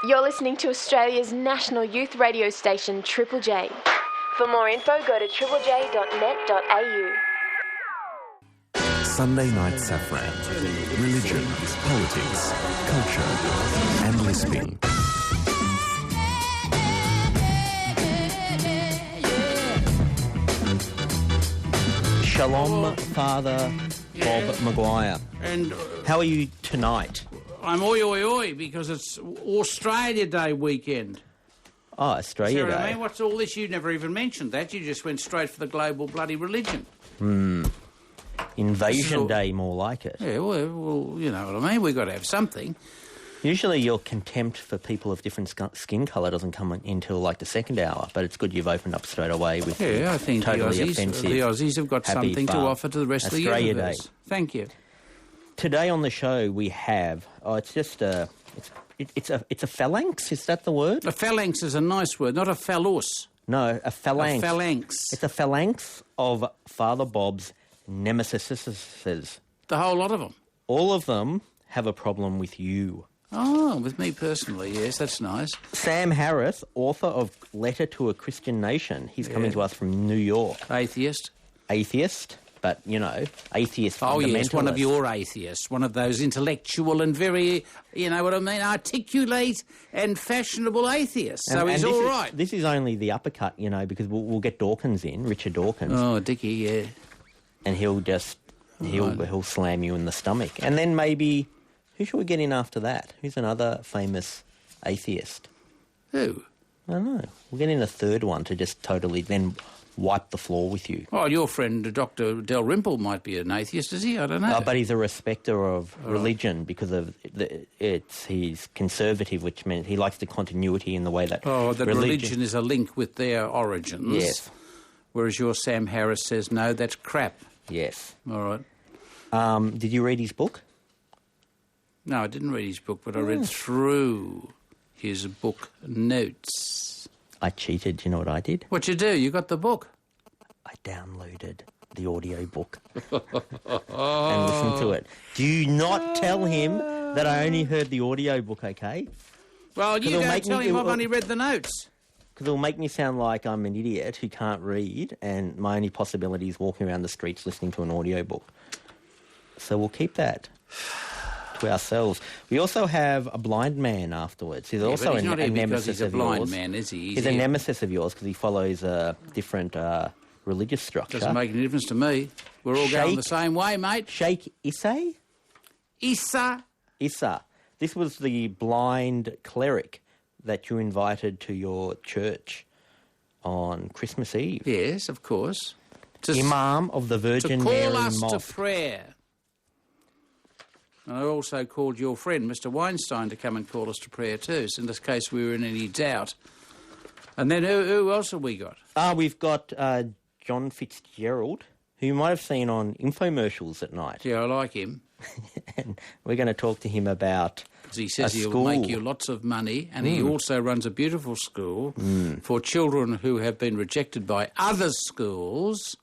You're listening to Australia's national youth radio station, Triple J. For more info, go to triplej.net.au. Sunday Night Safran. Religion, politics, culture, and lisping. Shalom, Father Bob Maguire. And how are you tonight? I'm oi, because it's Australia Day weekend. Oh, Australia Sarah, Day. I mean, what's all this? You never even mentioned that. You just went straight for the global bloody religion. Invasion Day, more like it. Yeah, well, you know what I mean. We've got to have something. Usually your contempt for people of different skin colour doesn't come until like the second hour, but it's good you've opened up straight away with I think totally the offensive. Aussies have got Happy something to Far. offer to the rest Australia of the universe. Day. Thank you. Today on the show we have it's a phalanx. Is that the word? A phalanx is a nice word, not a phallus. No, a phalanx. A phalanx. It's a phalanx of Father Bob's nemesis. The whole lot of them. All of them have a problem with you. Oh, with me personally, yes, that's nice. Sam Harris, author of Letter to a Christian Nation. He's coming to us from New York. Atheist. Atheist, but, you know, atheist Oh, fundamentalist. yes, one of your atheists, one of those intellectual and very, you know what I mean, articulate and fashionable atheists. So he's all right. This is only the uppercut, you know, because we'll get Dawkins in, Richard Dawkins. Oh, Dickie, yeah. And he'll slam you in the stomach. And then maybe... Who should we get in after that? Who's another famous atheist? Who? I don't know. We'll get in a third one to just totally then wipe the floor with you. Oh, your friend Dr. Dalrymple might be an atheist, is he? I don't know. But he's a respecter of religion because of he's conservative, which means he likes the continuity in the way that... Oh, that religion is a link with their origins. Yes. Whereas your Sam Harris says, no, that's crap. Yes. All right. Did you read his book? No, I didn't read his book, but I read through his book notes. I cheated. Do you know what I did? What'd you do? You got the book? I downloaded the audio book and listened to it. Do not tell him that I only heard the audio book, okay? Well, you don't tell him I've only read the notes. Because it'll make me sound like I'm an idiot who can't read and my only possibility is walking around the streets listening to an audio book. So we'll keep that to ourselves. We also have a blind man afterwards. He's also but he's not a here nemesis because he's a of blind yours. man, is he? He's a nemesis of yours because he follows a different religious structure. Doesn't make any difference to me. We're all going the same way, mate. Sheikh Issa? Issa. Issa. This was the blind cleric that you invited to your church on Christmas Eve. Yes, of course. Imam of the Virgin Mary To call us Mosque. to prayer. And I also called your friend, Mr. Weinstein, to come and call us to prayer too, so in this case we were in any doubt. And then who else have we got? We've got John Fitzgerald, who you might have seen on infomercials at night. Yeah, I like him. And we're going to talk to him about Because he says he'll school. make you lots of money, and he also runs a beautiful school for children who have been rejected by other schools,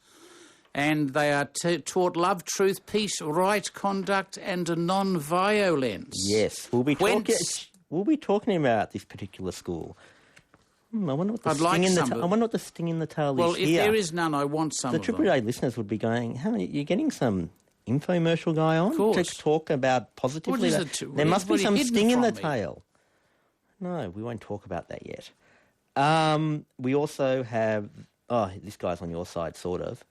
and they are taught love, truth, peace, right conduct, and non-violence. Yes, we'll be talking about this particular school. I wonder what the sting in the tail Well, is if here. there is none, I want some The of them. Triple A listeners would be going, "How you're getting some infomercial guy on to talk about positively?" What is it? There must be some hidden sting in the from me? tail. No, we won't talk about that yet. We also have this guy's on your side, sort of,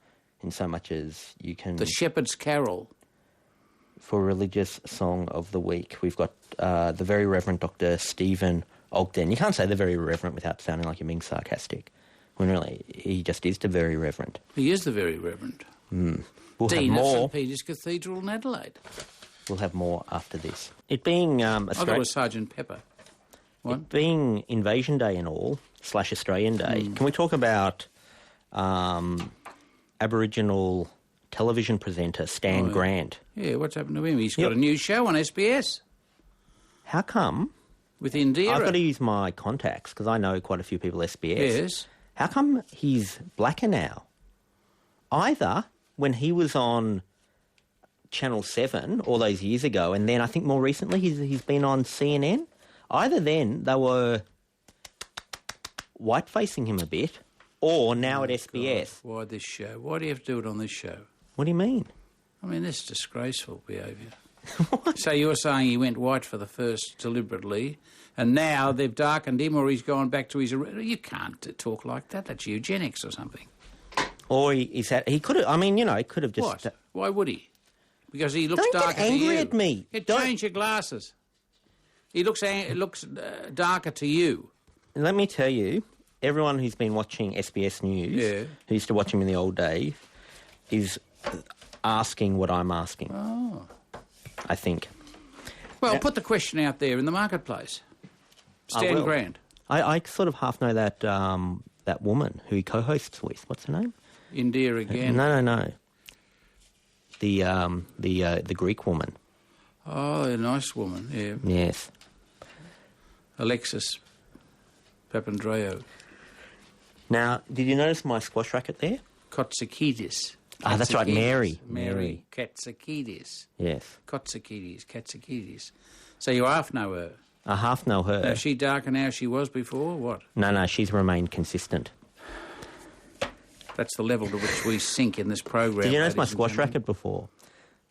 in so much as you can. The Shepherd's Carol. For Religious Song of the Week, we've got the Very Reverend Dr. Stephen Ogden. You can't say the Very Reverend without sounding like you're being sarcastic. When really, he just is the Very Reverend. He is the Very Reverend. We'll Dean have of more. St Peter's Cathedral in Adelaide. We'll have more after this. It being I thought it was Sergeant Pepper. What? It being Invasion Day and all, / Australian Day, can we talk about Aboriginal television presenter Stan Grant? Yeah, what's happened to him? He's got a new show on SBS. How come? With Indira. I've got to use my contacts because I know quite a few people at SBS. Yes. How come he's blacker now? Either when he was on Channel 7 all those years ago, and then I think more recently he's been on CNN. Either then they were white-facing him a bit, or now at SBS. God, why this show? Why do you have to do it on this show? What do you mean? I mean, this is disgraceful behaviour. So you're saying he went white for the first deliberately, and now they've darkened him, or he's gone back to his... You can't talk like that. That's eugenics or something. Or he could have... I mean, he could have just... What? Why would he? Because he looks Don't darker get angry to you. at me. Change your glasses. He looks darker to you. Let me tell you, everyone who's been watching SBS News, who used to watch him in the old days, is asking what I'm asking. Oh. I think. Well, put the question out there in the marketplace. Stan Grant. I sort of half know that that woman who he co-hosts with. What's her name? India again. No. The Greek woman. Oh, a nice woman, yeah. Yes. Alexis Papandreou. Now, did you notice my squash racket there? Kotsakidis. Ah, that's right, Mary. Katsakidis. Yes. Katsakidis. So you half know her? I half know her. Now, is she darker now she was before, what? No, she's remained consistent. That's the level to which we sink in this program. Did you notice my squash racket before?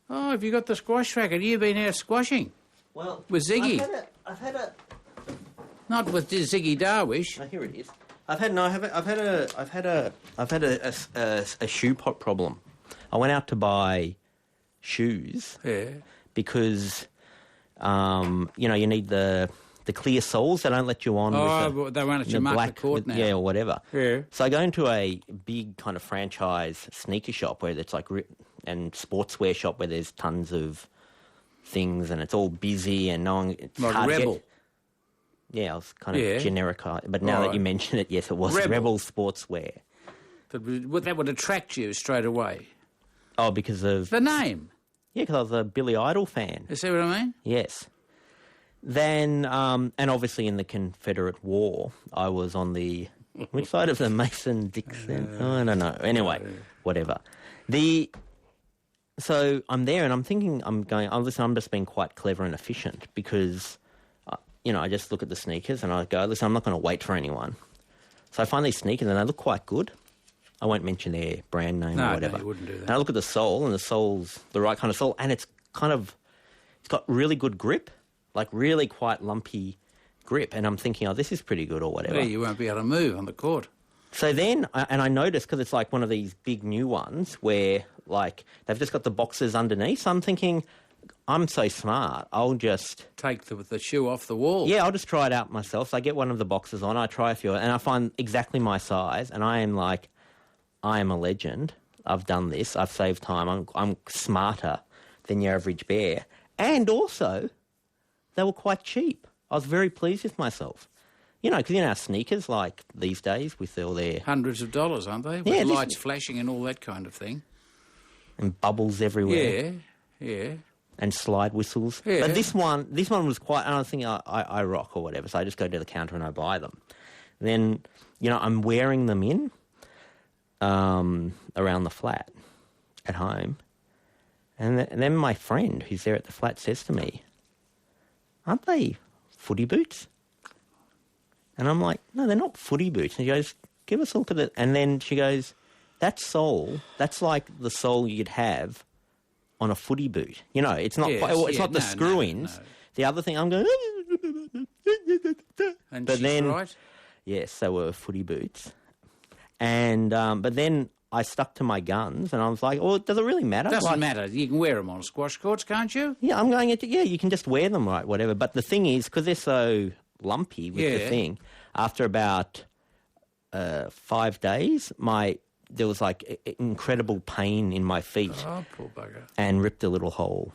Oh, have you got the squash racket? You've been out squashing. Well, with Ziggy. I've had a. Not with Ziggy Darwish. No, here it is. I've had a shoe pot problem. I went out to buy shoes. Yeah. Because, you need the clear soles. They don't let you on. Oh, they won't let you mark the court now. Yeah, or whatever. Yeah. So I go into a big kind of franchise sneaker shop where it's like and sportswear shop where there's tons of things and it's all busy and no one. It's like hard Rebel. To get. Yeah, I was kind of generic, but now that you mention it, yes, it was Rebel Sportswear. That would attract you straight away. Oh, because of the name. Yeah, because I was a Billy Idol fan. You see what I mean? Yes. Then, and obviously in the Confederate War, I was on the which side of the Mason-Dixon? I don't know. Anyway, whatever. So I'm there and I'm thinking I'm just being quite clever and efficient because, I just look at the sneakers and I go, listen, I'm not going to wait for anyone. So I find these sneakers and they look quite good. I won't mention their brand name or whatever. No, you wouldn't do that. And I look at the sole and the sole's the right kind of sole and it's got really good grip, like really quite lumpy grip. And I'm thinking, this is pretty good or whatever. Yeah, you won't be able to move on the court. So then, I noticed, because it's like one of these big new ones where, like, they've just got the boxes underneath. So I'm thinking, I'm so smart, I'll just... take the shoe off the wall. Yeah, I'll just try it out myself. So I get one of the boxes on, I try a few, and I find exactly my size, and I am like, I am a legend. I've done this. I've saved time. I'm smarter than your average bear. And also, they were quite cheap. I was very pleased with myself. Because our sneakers, like these days, with all their... hundreds of dollars, aren't they? With lights flashing and all that kind of thing. And bubbles everywhere. Yeah. And slide whistles. Yeah. But this one was quite... And I was thinking, I rock or whatever. So I just go to the counter and I buy them. Then, I'm wearing them in around the flat at home. And then my friend who's there at the flat says to me, aren't they footy boots? And I'm like, no, they're not footy boots. And she goes, give us a look at it. And then she goes, that sole, that's like the sole you'd have on a footy boot. It's not it's not the screw-ins. No. The other thing, I'm going... And but she's then, right? Yes, they were footy boots. And but then I stuck to my guns and I was like, does it really matter? Doesn't matter. You can wear them on squash courts, can't you? Yeah, I'm going into... Yeah, you can just wear them, right, whatever. But the thing is, because they're so... lumpy with the thing. After about 5 days, there was like incredible pain in my feet. Oh, poor bugger. And ripped a little hole,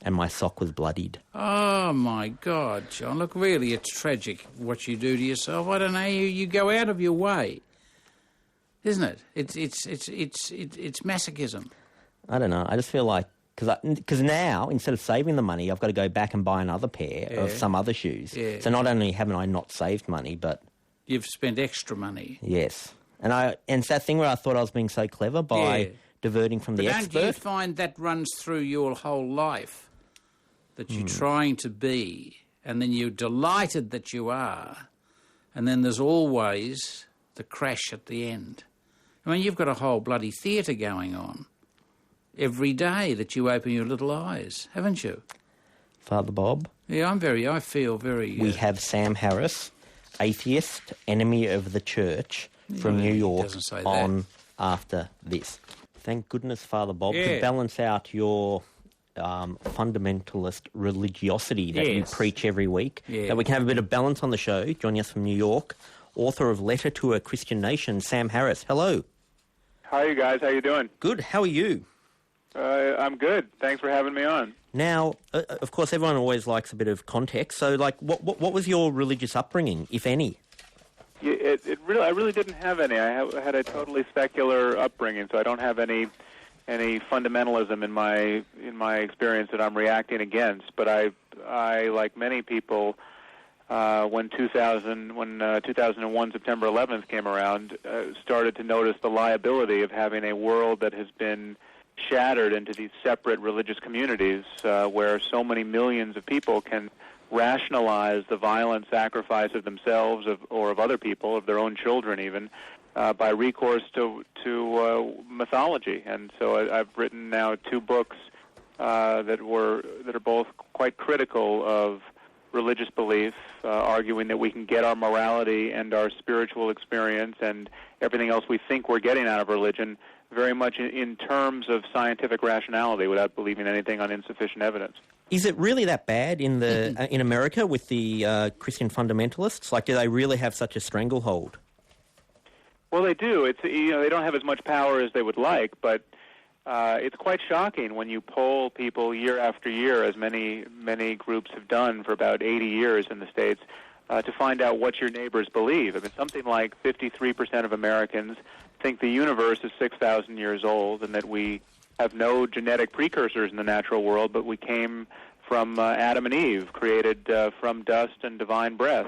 and my sock was bloodied. Oh my God, John! Look, really, it's tragic what you do to yourself. I don't know. You go out of your way, isn't it? It's masochism. I don't know. I just feel like. Because now, instead of saving the money, I've got to go back and buy another pair of some other shoes. Yeah. So not only haven't I not saved money, but... you've spent extra money. Yes. And it's that thing where I thought I was being so clever by diverting from the expert. Don't you find that runs through your whole life? That you're trying to be and then you're delighted that you are, and then there's always the crash at the end. I mean, you've got a whole bloody theatre going on every day that you open your little eyes, haven't you? Father Bob? Yeah, I feel very... We have Sam Harris, atheist, enemy of the church, from New York, on after this. Thank goodness, Father Bob, to balance out your fundamentalist religiosity that you preach every week, that we can have a bit of balance on the show. Joining us from New York, author of Letter to a Christian Nation, Sam Harris. Hello. Hi, you guys. How you doing? Good. How are you? I'm good. Thanks for having me on. Now, of course, everyone always likes a bit of context. So, like, what was your religious upbringing, if any? I really didn't have any. I had a totally secular upbringing, so I don't have any fundamentalism in my experience that I'm reacting against. But I like many people, when 2001 September 11th came around, started to notice the liability of having a world that has been shattered into these separate religious communities, where so many millions of people can rationalize the violent sacrifice of themselves or of other people, of their own children even, by recourse to mythology. And so I've written now 2 books that are both quite critical of religious belief, arguing that we can get our morality and our spiritual experience and everything else we think we're getting out of religion very much in terms of scientific rationality without believing anything on insufficient evidence. Is it really that bad in in America with the Christian fundamentalists? Like, do they really have such a stranglehold? Well, they do. It's they don't have as much power as they would like, but it's quite shocking when you poll people year after year, as many groups have done for about 80 years in the States, to find out what your neighbors believe. I mean, something like 53% of Americans think the universe is 6,000 years old and that we have no genetic precursors in the natural world, but we came from Adam and Eve, created from dust and divine breath.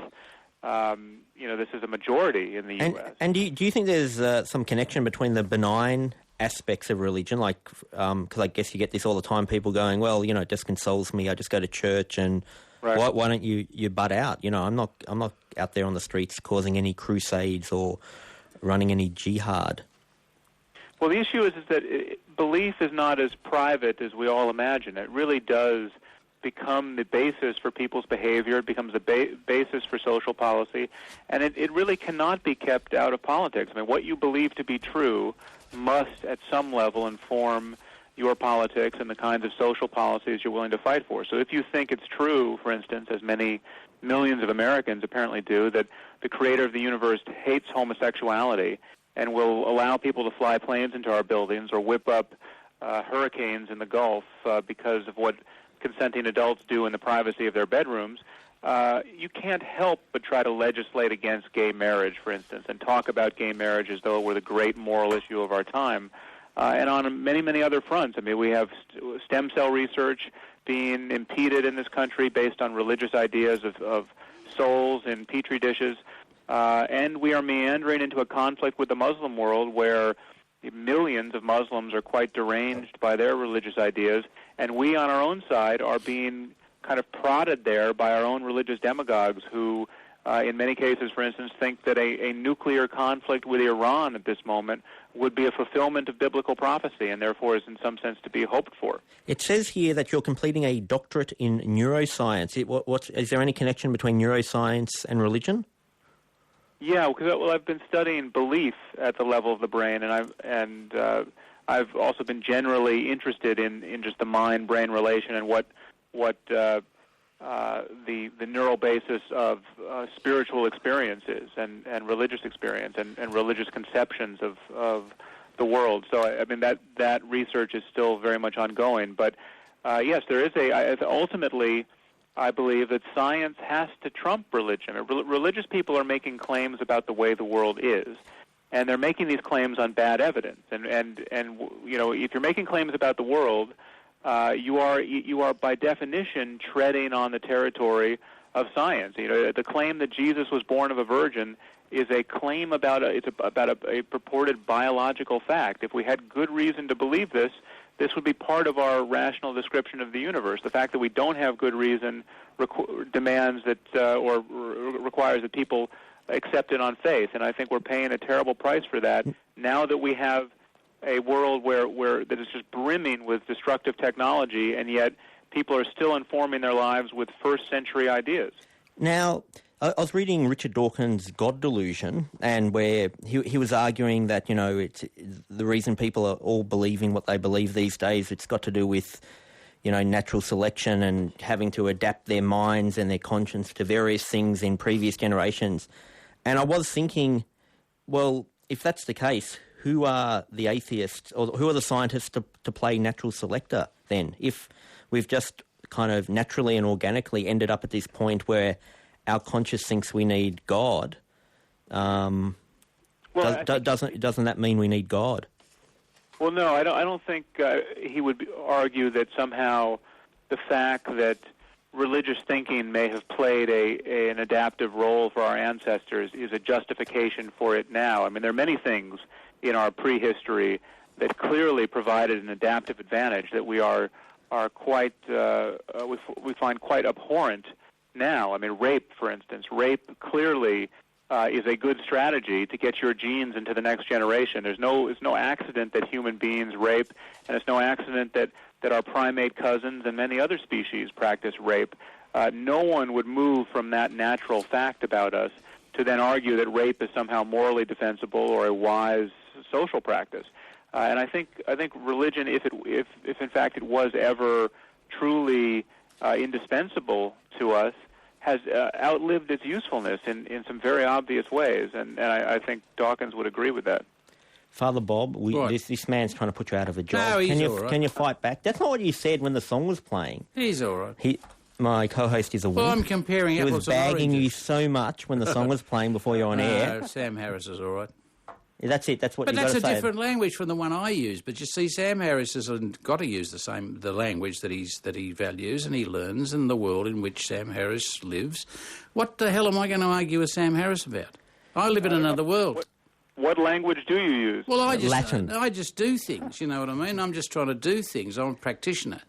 This is a majority in the U.S. And do you think there's some connection between the benign aspects of religion, like, because I guess you get this all the time, people going, well, it just consoles me, I just go to church, and right. why don't you butt out? I'm not out there on the streets causing any crusades or running any jihad. Well, the issue is that belief is not as private as we all imagine. It really does become the basis for people's behavior. It becomes the basis for social policy, and it really cannot be kept out of politics. I mean, what you believe to be true must, at some level, inform your politics and the kinds of social policies you're willing to fight for. So if you think it's true, for instance, as many millions of Americans apparently do, that the creator of the universe hates homosexuality and will allow people to fly planes into our buildings or whip up hurricanes in the Gulf because of what consenting adults do in the privacy of their bedrooms, you can't help but try to legislate against gay marriage, for instance, and talk about gay marriage as though it were the great moral issue of our time. And on many, many other fronts. I mean, we have stem cell research being impeded in this country based on religious ideas of souls in petri dishes. And we are meandering into a conflict with the Muslim world where millions of Muslims are quite deranged by their religious ideas, and we on our own side are being kind of prodded there by our own religious demagogues who, in many cases, for instance, think that a nuclear conflict with Iran at this moment would be a fulfillment of biblical prophecy and therefore is in some sense to be hoped for. It says here that you're completing a doctorate in neuroscience. Is there any connection between neuroscience and religion? Yeah, because I've been studying belief at the level of the brain, and I've also been generally interested in just the mind-brain relation and what the neural basis of spiritual experience is, and religious experience, and religious conceptions of the world. So I mean that research is still very much ongoing. But yes, there is ultimately, I believe that science has to trump religion. Religious people are making claims about the way the world is, and they're making these claims on bad evidence. And if you're making claims about the world, you are by definition treading on the territory of science. The claim that Jesus was born of a virgin is a claim about a purported biological fact. If we had good reason to believe this, this would be part of our rational description of the universe. The fact that we don't have good reason demands that or requires that people accept it on faith, and I think we're paying a terrible price for that now that we have a world where that is just brimming with destructive technology, and yet people are still informing their lives with first-century ideas. Now, I was reading Richard Dawkins' God Delusion, and where he was arguing that, it's the reason people are all believing what they believe these days, it's got to do with, natural selection and having to adapt their minds and their conscience to various things in previous generations. And I was thinking, well, if that's the case, who are the atheists or who are the scientists to play natural selector then? If we've just kind of naturally and organically ended up at this point where our conscience thinks we need God, doesn't that mean we need God? Well, no, I don't think he would argue that somehow the fact that religious thinking may have played an adaptive role for our ancestors is a justification for it now. I mean, there are many things in our prehistory that clearly provided an adaptive advantage that we are quite we find quite abhorrent now. I mean, rape, for instance. Rape clearly is a good strategy to get your genes into the next generation. It's no accident that human beings rape, and it's no accident that our primate cousins and many other species practice rape. No one would move from that natural fact about us to then argue that rape is somehow morally defensible or a wise social practice. And I think religion, if in fact it was ever truly indispensable to us, has outlived its usefulness in some very obvious ways, and I think Dawkins would agree with that. Father Bob, this man's trying to put you out of a job. No, he's all right. Can you fight back? That's not what you said when the song was playing. He's all right. My co-host is a woman. Well, I'm comparing apples and oranges. He was bagging you so much when the song was playing before you're on air. Sam Harris is all right. That's it. That's what. But you got to say. That's a different language from the one I use. But you see, Sam Harris has got to use the language that he values and he learns in the world in which Sam Harris lives. What the hell am I going to argue with Sam Harris about? I live in another world. What language do you use? Well, Latin. I just do things. You know what I mean? I'm just trying to do things. I'm a practitioner.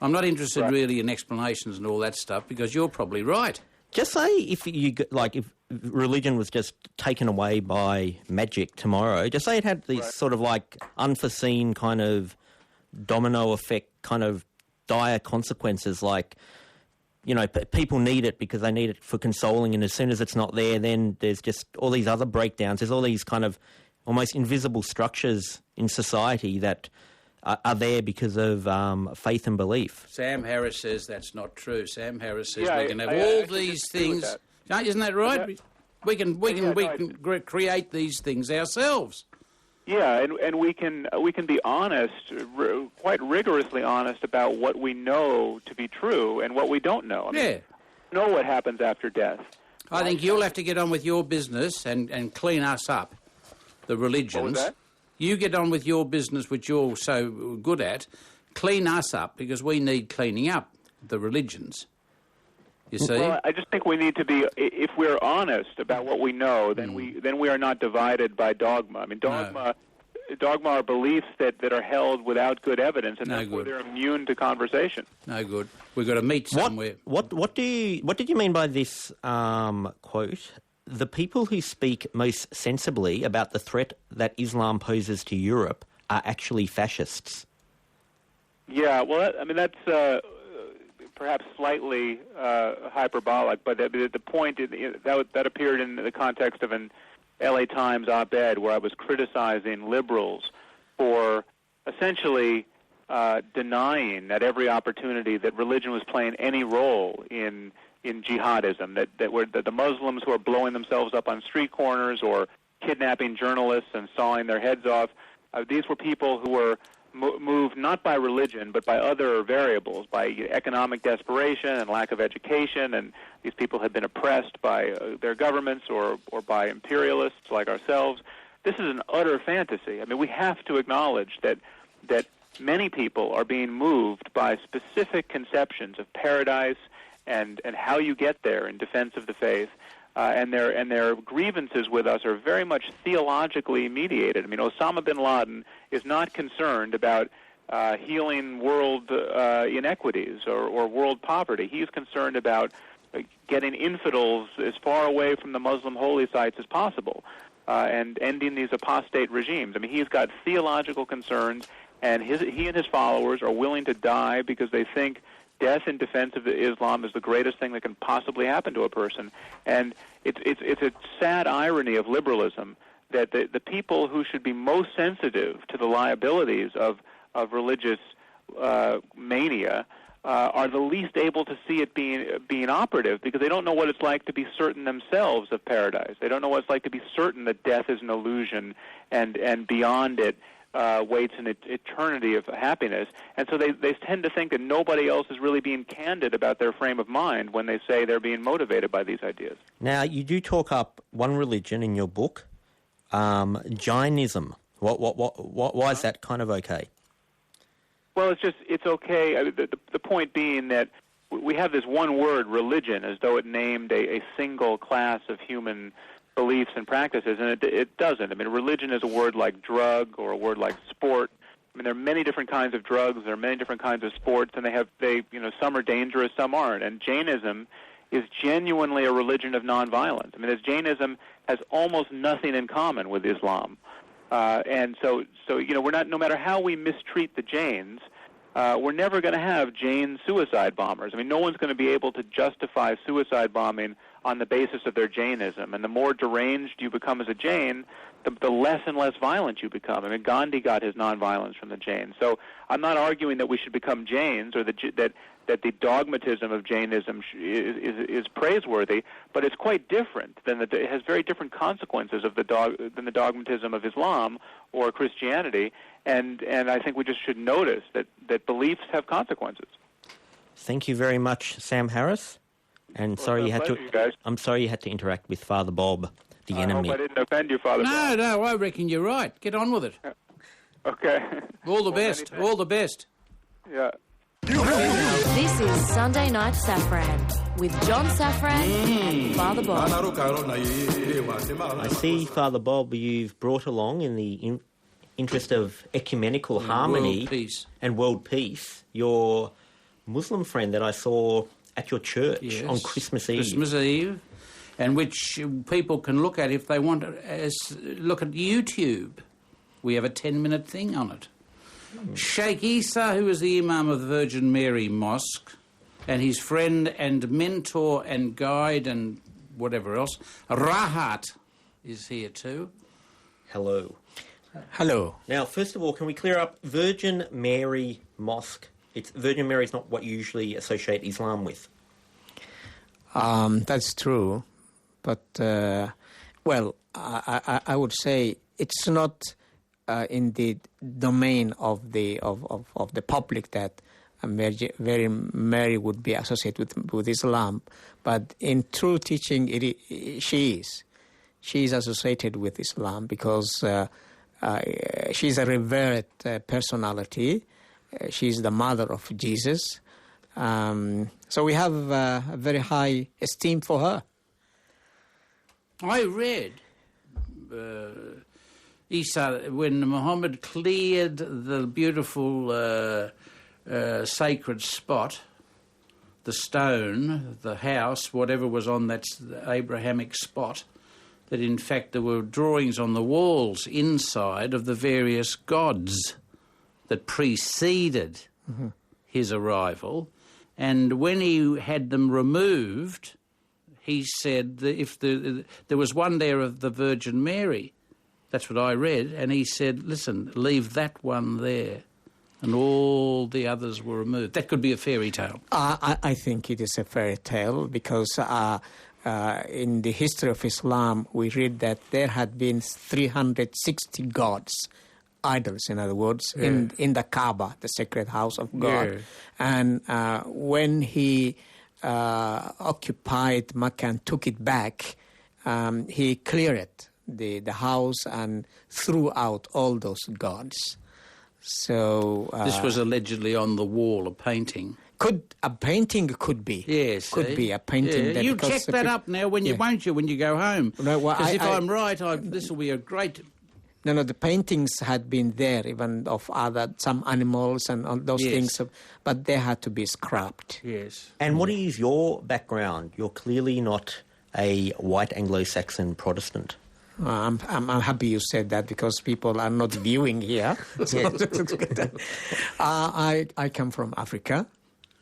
I'm not interested really in explanations and all that stuff because you're probably right. Just say if religion was just taken away by magic tomorrow, just say it had these sort of like unforeseen kind of domino effect kind of dire consequences, like, people need it because they need it for consoling, and as soon as it's not there, then there's just all these other breakdowns. There's all these kind of almost invisible structures in society that are there because of faith and belief. Sam Harris says that's not true. Sam Harris says we can have all these things. Isn't that right? Yeah. We can create these things ourselves. Yeah, and we can be honest, quite rigorously honest about what we know to be true and what we don't know. I mean, know what happens after death. I think you'll have to get on with your business and clean us up, the religions. What was that? You get on with your business, which you're so good at. Clean us up because we need cleaning up, the religions. You see? Well, I just think we need to be. If we're honest about what we know, then we are not divided by dogma. I mean, dogma are beliefs that are held without good evidence, and therefore they're immune to conversation. No good. We've got to meet somewhere. What did you mean by this quote? The people who speak most sensibly about the threat that Islam poses to Europe are actually fascists. Yeah, well, that's perhaps slightly hyperbolic, but the point that appeared in the context of an LA Times op-ed where I was criticizing liberals for essentially denying at every opportunity that religion was playing any role in jihadism, that the Muslims who are blowing themselves up on street corners or kidnapping journalists and sawing their heads off, these were people who were moved not by religion but by other variables, by economic desperation and lack of education, and these people had been oppressed by their governments or by imperialists like ourselves. This is an utter fantasy. I mean, we have to acknowledge that many people are being moved by specific conceptions of paradise and how you get there in defense of the faith, and their grievances with us are very much theologically mediated. I mean, Osama bin Laden is not concerned about healing world inequities or world poverty. He's concerned about getting infidels as far away from the Muslim holy sites as possible and ending these apostate regimes. I mean, he's got theological concerns, and he and his followers are willing to die because they think death in defense of Islam is the greatest thing that can possibly happen to a person. And it's a sad irony of liberalism that the people who should be most sensitive to the liabilities of religious mania are the least able to see it being operative, because they don't know what it's like to be certain themselves of paradise. They don't know what it's like to be certain that death is an illusion and beyond it waits an eternity of happiness. And so they tend to think that nobody else is really being candid about their frame of mind when they say they're being motivated by these ideas. Now, you do talk up one religion in your book, Jainism. Why is that kind of okay? Well, it's okay. I mean, the point being that we have this one word, religion, as though it named a single class of human beliefs and practices, and it doesn't. I mean, religion is a word like drug or a word like sport. I mean, there are many different kinds of drugs, there are many different kinds of sports, and some are dangerous, some aren't. And Jainism is genuinely a religion of nonviolence. I mean, Jainism has almost nothing in common with Islam. And so we're not, no matter how we mistreat the Jains, we're never going to have Jain suicide bombers. I mean, no one's going to be able to justify suicide bombing on the basis of their Jainism. And the more deranged you become as a Jain, the less and less violent you become. I mean, Gandhi got his nonviolence from the Jains. So I'm not arguing that we should become Jains or that the dogmatism of Jainism is praiseworthy, but it's quite different it has very different consequences than the dogmatism of Islam or Christianity, and I think we just should notice that beliefs have consequences. Thank you very much, Sam Harris. And I'm sorry you had to interact with Father Bob, the enemy. I hope I didn't offend you, Father Bob. No, I reckon you're right. Get on with it. Okay. All the best. All the best. Yeah. This is Sunday Night Safran with John Safran and Father Bob. I see, Father Bob, you've brought along, in the interest of ecumenical harmony and world peace, your Muslim friend that I saw at your church on Christmas Eve. And which people can look at if they want to look at YouTube. We have a 10-minute thing on it. Sheikh Issa, who is the Imam of the Virgin Mary Mosque, and his friend and mentor and guide and whatever else, Rahat, is here too. Hello. Hello. Now, first of all, can we clear up Virgin Mary Mosque? Virgin Mary is not what you usually associate Islam with. That's true, but I would say it's not in the domain of the public that Mary would be associated with Islam, but in true teaching, she is. She is associated with Islam because she's a revered personality. She's the mother of Jesus. So we have a very high esteem for her. I read, Issa, when Muhammad cleared the beautiful sacred spot, the stone, the house, whatever was on that Abrahamic spot, that in fact there were drawings on the walls inside of the various gods that preceded his arrival. And when he had them removed, he said that if there was one there of the Virgin Mary, that's what I read, and he said, listen, leave that one there. And all the others were removed. That could be a fairy tale. I think it is a fairy tale because in the history of Islam, we read that there had been 360 gods, idols, in other words, in the Kaaba, the sacred house of God. Yeah. And when he occupied Mecca and took it back, he cleared the house and threw out all those gods. So this was allegedly on the wall, a painting. A painting could be. Yes. Could be a painting. Yeah. You check that up now when you go home. No, because if I'm right, this will be a great No, the paintings had been there, even of some animals and all those things, but they had to be scrapped. Yes. And what is your background? You're clearly not a white Anglo-Saxon Protestant. I'm happy you said that because people are not viewing here. So I come from Africa.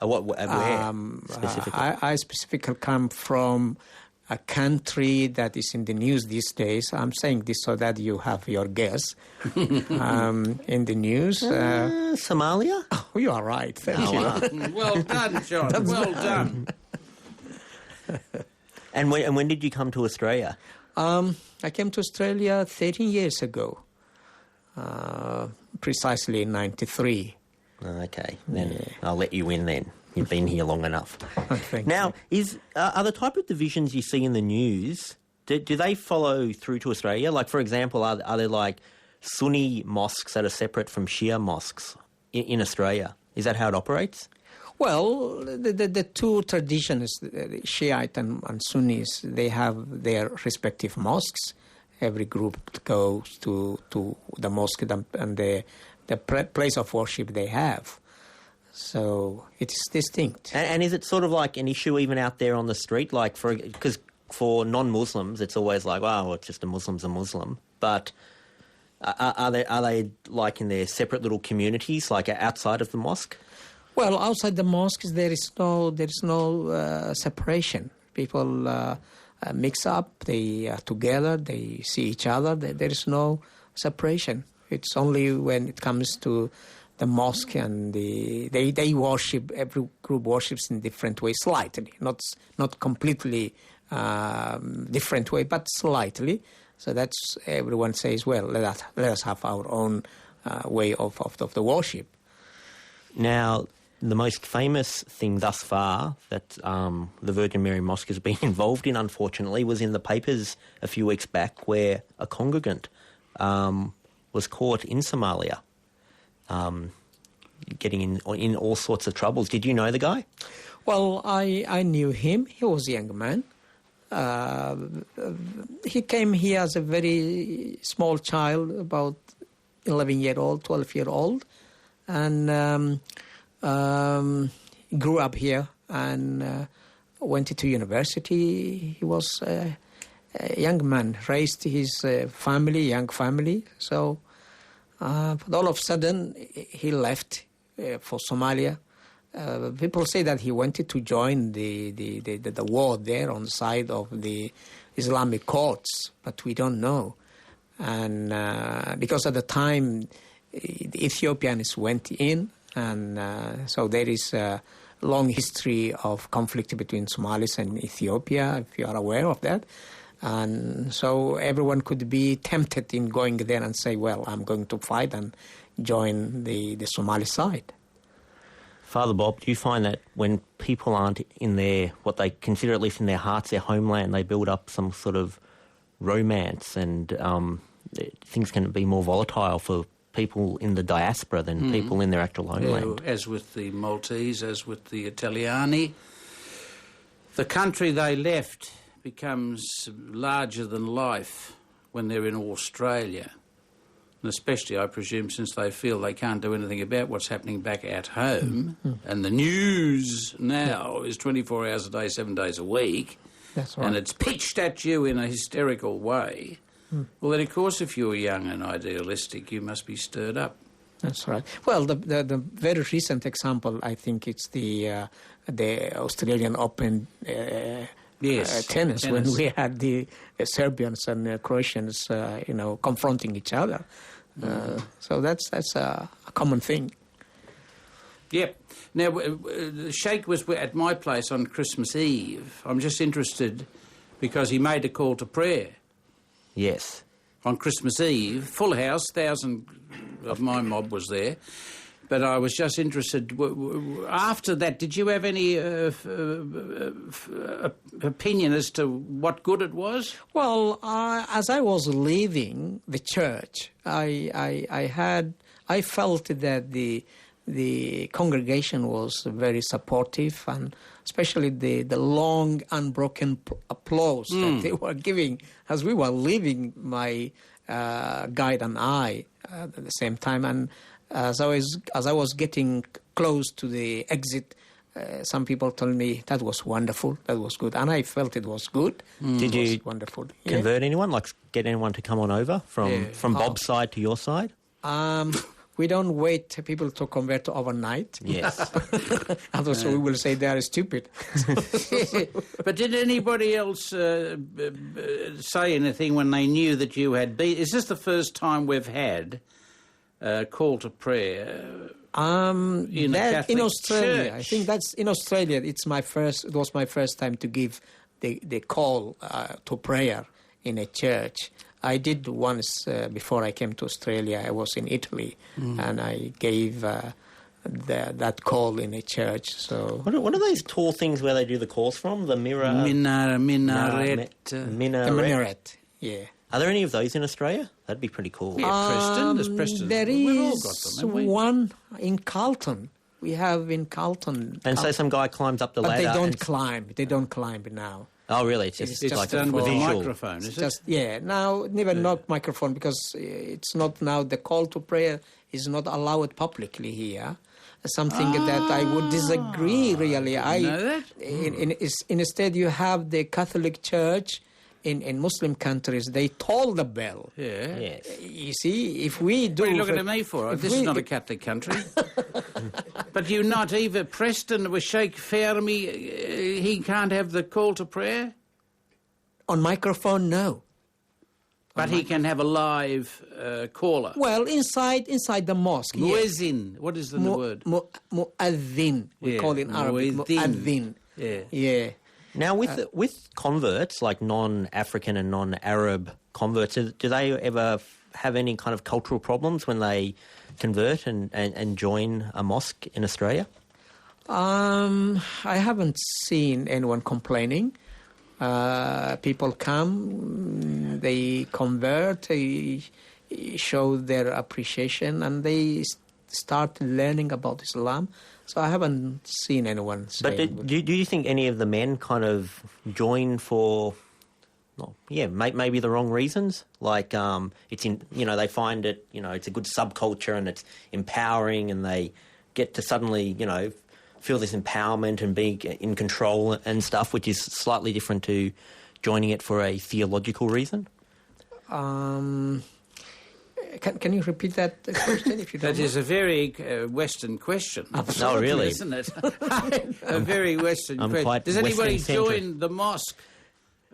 Where specifically? I specifically come from a country that is in the news these days. I'm saying this so that you have your guess. In the news. Somalia? Oh, you are right. Thank you. Well done, John. Well done. And when did you come to Australia? I came to Australia 13 years ago, precisely in 93. Okay, then I'll let you in then. You've been here long enough. Thank now, you. Are the type of divisions you see in the news, do they follow through to Australia? Like, for example, are there like Sunni mosques that are separate from Shia mosques in Australia? Is that how it operates? Well, the two traditions, Shiite and Sunnis, they have their respective mosques. Every group goes to the mosque and the place of worship they have. So it is distinct. And is it sort of like an issue even out there on the street? Like, because for non-Muslims, it's always like, oh, it's just a Muslim's a Muslim. But are they like in their separate little communities, like outside of the mosque? Well, outside the mosques, there is no separation. People mix up, they are together, they see each other. There is no separation. It's only when it comes to the mosque and they worship. Every group worships in different ways, slightly, not completely different way, but slightly. So that's everyone says, well, let us have our own way of the worship. Now, the most famous thing thus far that the Virgin Mary Mosque has been involved in, unfortunately, was in the papers a few weeks back where a congregant was caught in Somalia, getting in all sorts of troubles. Did you know the guy? Well, I knew him. He was a young man. He came here as a very small child, about 11-year-old, 12-year-old, and grew up here and went to university. He was a young man, raised his young family. So, but all of a sudden, he left for Somalia. People say that he wanted to join the war there on the side of the Islamic courts, but we don't know. And because at the time, the Ethiopians went in, and so there is a long history of conflict between Somalis and Ethiopia, if you are aware of that. And so everyone could be tempted in going there and say, well, I'm going to fight and join the Somali side. Father Bob, do you find that when people aren't in their, what they consider at least in their hearts, their homeland, they build up some sort of romance and things can be more volatile for people in the diaspora than people in their actual homeland? Yeah, as with the Maltese, as with the Italiani, the country they left becomes larger than life when they're in Australia. And especially, I presume, since they feel they can't do anything about what's happening back at home, and the news now is 24 hours a day, 7 days a week, That's right. and it's pitched at you in a hysterical way. Well, then, of course, if you're young and idealistic, you must be stirred up. That's right. Well, the very recent example, I think it's the Australian Open tennis, when we had the Serbians and Croatians, confronting each other. So that's a common thing. Yep. Now, Sheikh was at my place on Christmas Eve. I'm just interested because he made a call to prayer. Yes. On Christmas Eve, full house, 1,000 of my mob was there. But I was just interested, after that, did you have any opinion as to what good it was? Well, as I was leaving the church, I felt that the congregation was very supportive, and especially the long, unbroken applause that they were giving as we were leaving my guide an eye at the same time. And as I was getting close to the exit, some people told me that was wonderful, that was good, and I felt it was good. Did you wonderful. convert anyone? Like get anyone to come on over from Bob's side to your side? We don't wait people to convert overnight. Yes. Otherwise, we will say they are stupid. But did anybody else say anything when they knew that you had been? Is this the first time we've had a call to prayer in a Catholic Australia? church? I think that's in Australia. It was my first time to give the call to prayer in a church. I did once before I came to Australia. I was in Italy, and I gave that call in a church. So What are those tall things where they do the calls from? The Minaret. the minaret, yeah. Are there any of those in Australia? That'd be pretty cool. Yeah, Preston. There's Preston. There We've all is got them, haven't we? one in Carlton. We have in Carlton. And so some guy climbs up the But ladder. they don't and- climb. They don't climb now. Oh, really? It's just It's like done a with a visual. microphone, is Just now, never not microphone, because it's not now. The call to prayer is not allowed publicly here. Something that I would disagree. Really, know that? Instead, you have the Catholic Church in Muslim countries. They toll the bell. Yeah. Yes. You see, if we do, What are you looking at me for? This is not a Catholic country. But you not even Preston with Sheikh Fermi, he can't have the call to prayer? on microphone, no. But he can have a live caller. Well, inside the mosque. Yes. Muezzin. What is the word? Mu'adhin. We Yeah, call it in Arabic. muezzin. Mu'adhin. Yeah. Now, with converts, like non-African and non-Arab converts, do they ever have any kind of cultural problems when they convert and join a mosque in Australia? I haven't seen anyone complaining. People come, they convert, they show their appreciation, and they start learning about Islam. So I haven't seen anyone say... But do you think any of the men kind of join for, maybe the wrong reasons? Like, it's in, they find it, it's a good subculture and it's empowering, and they get to suddenly, feel this empowerment and be in control and stuff, which is slightly different to joining it for a theological reason? Can you repeat that question if you don't That is a very Western question. Oh, really? Isn't it? A very Western I'm question. quite Does anybody Western-centric. join the mosque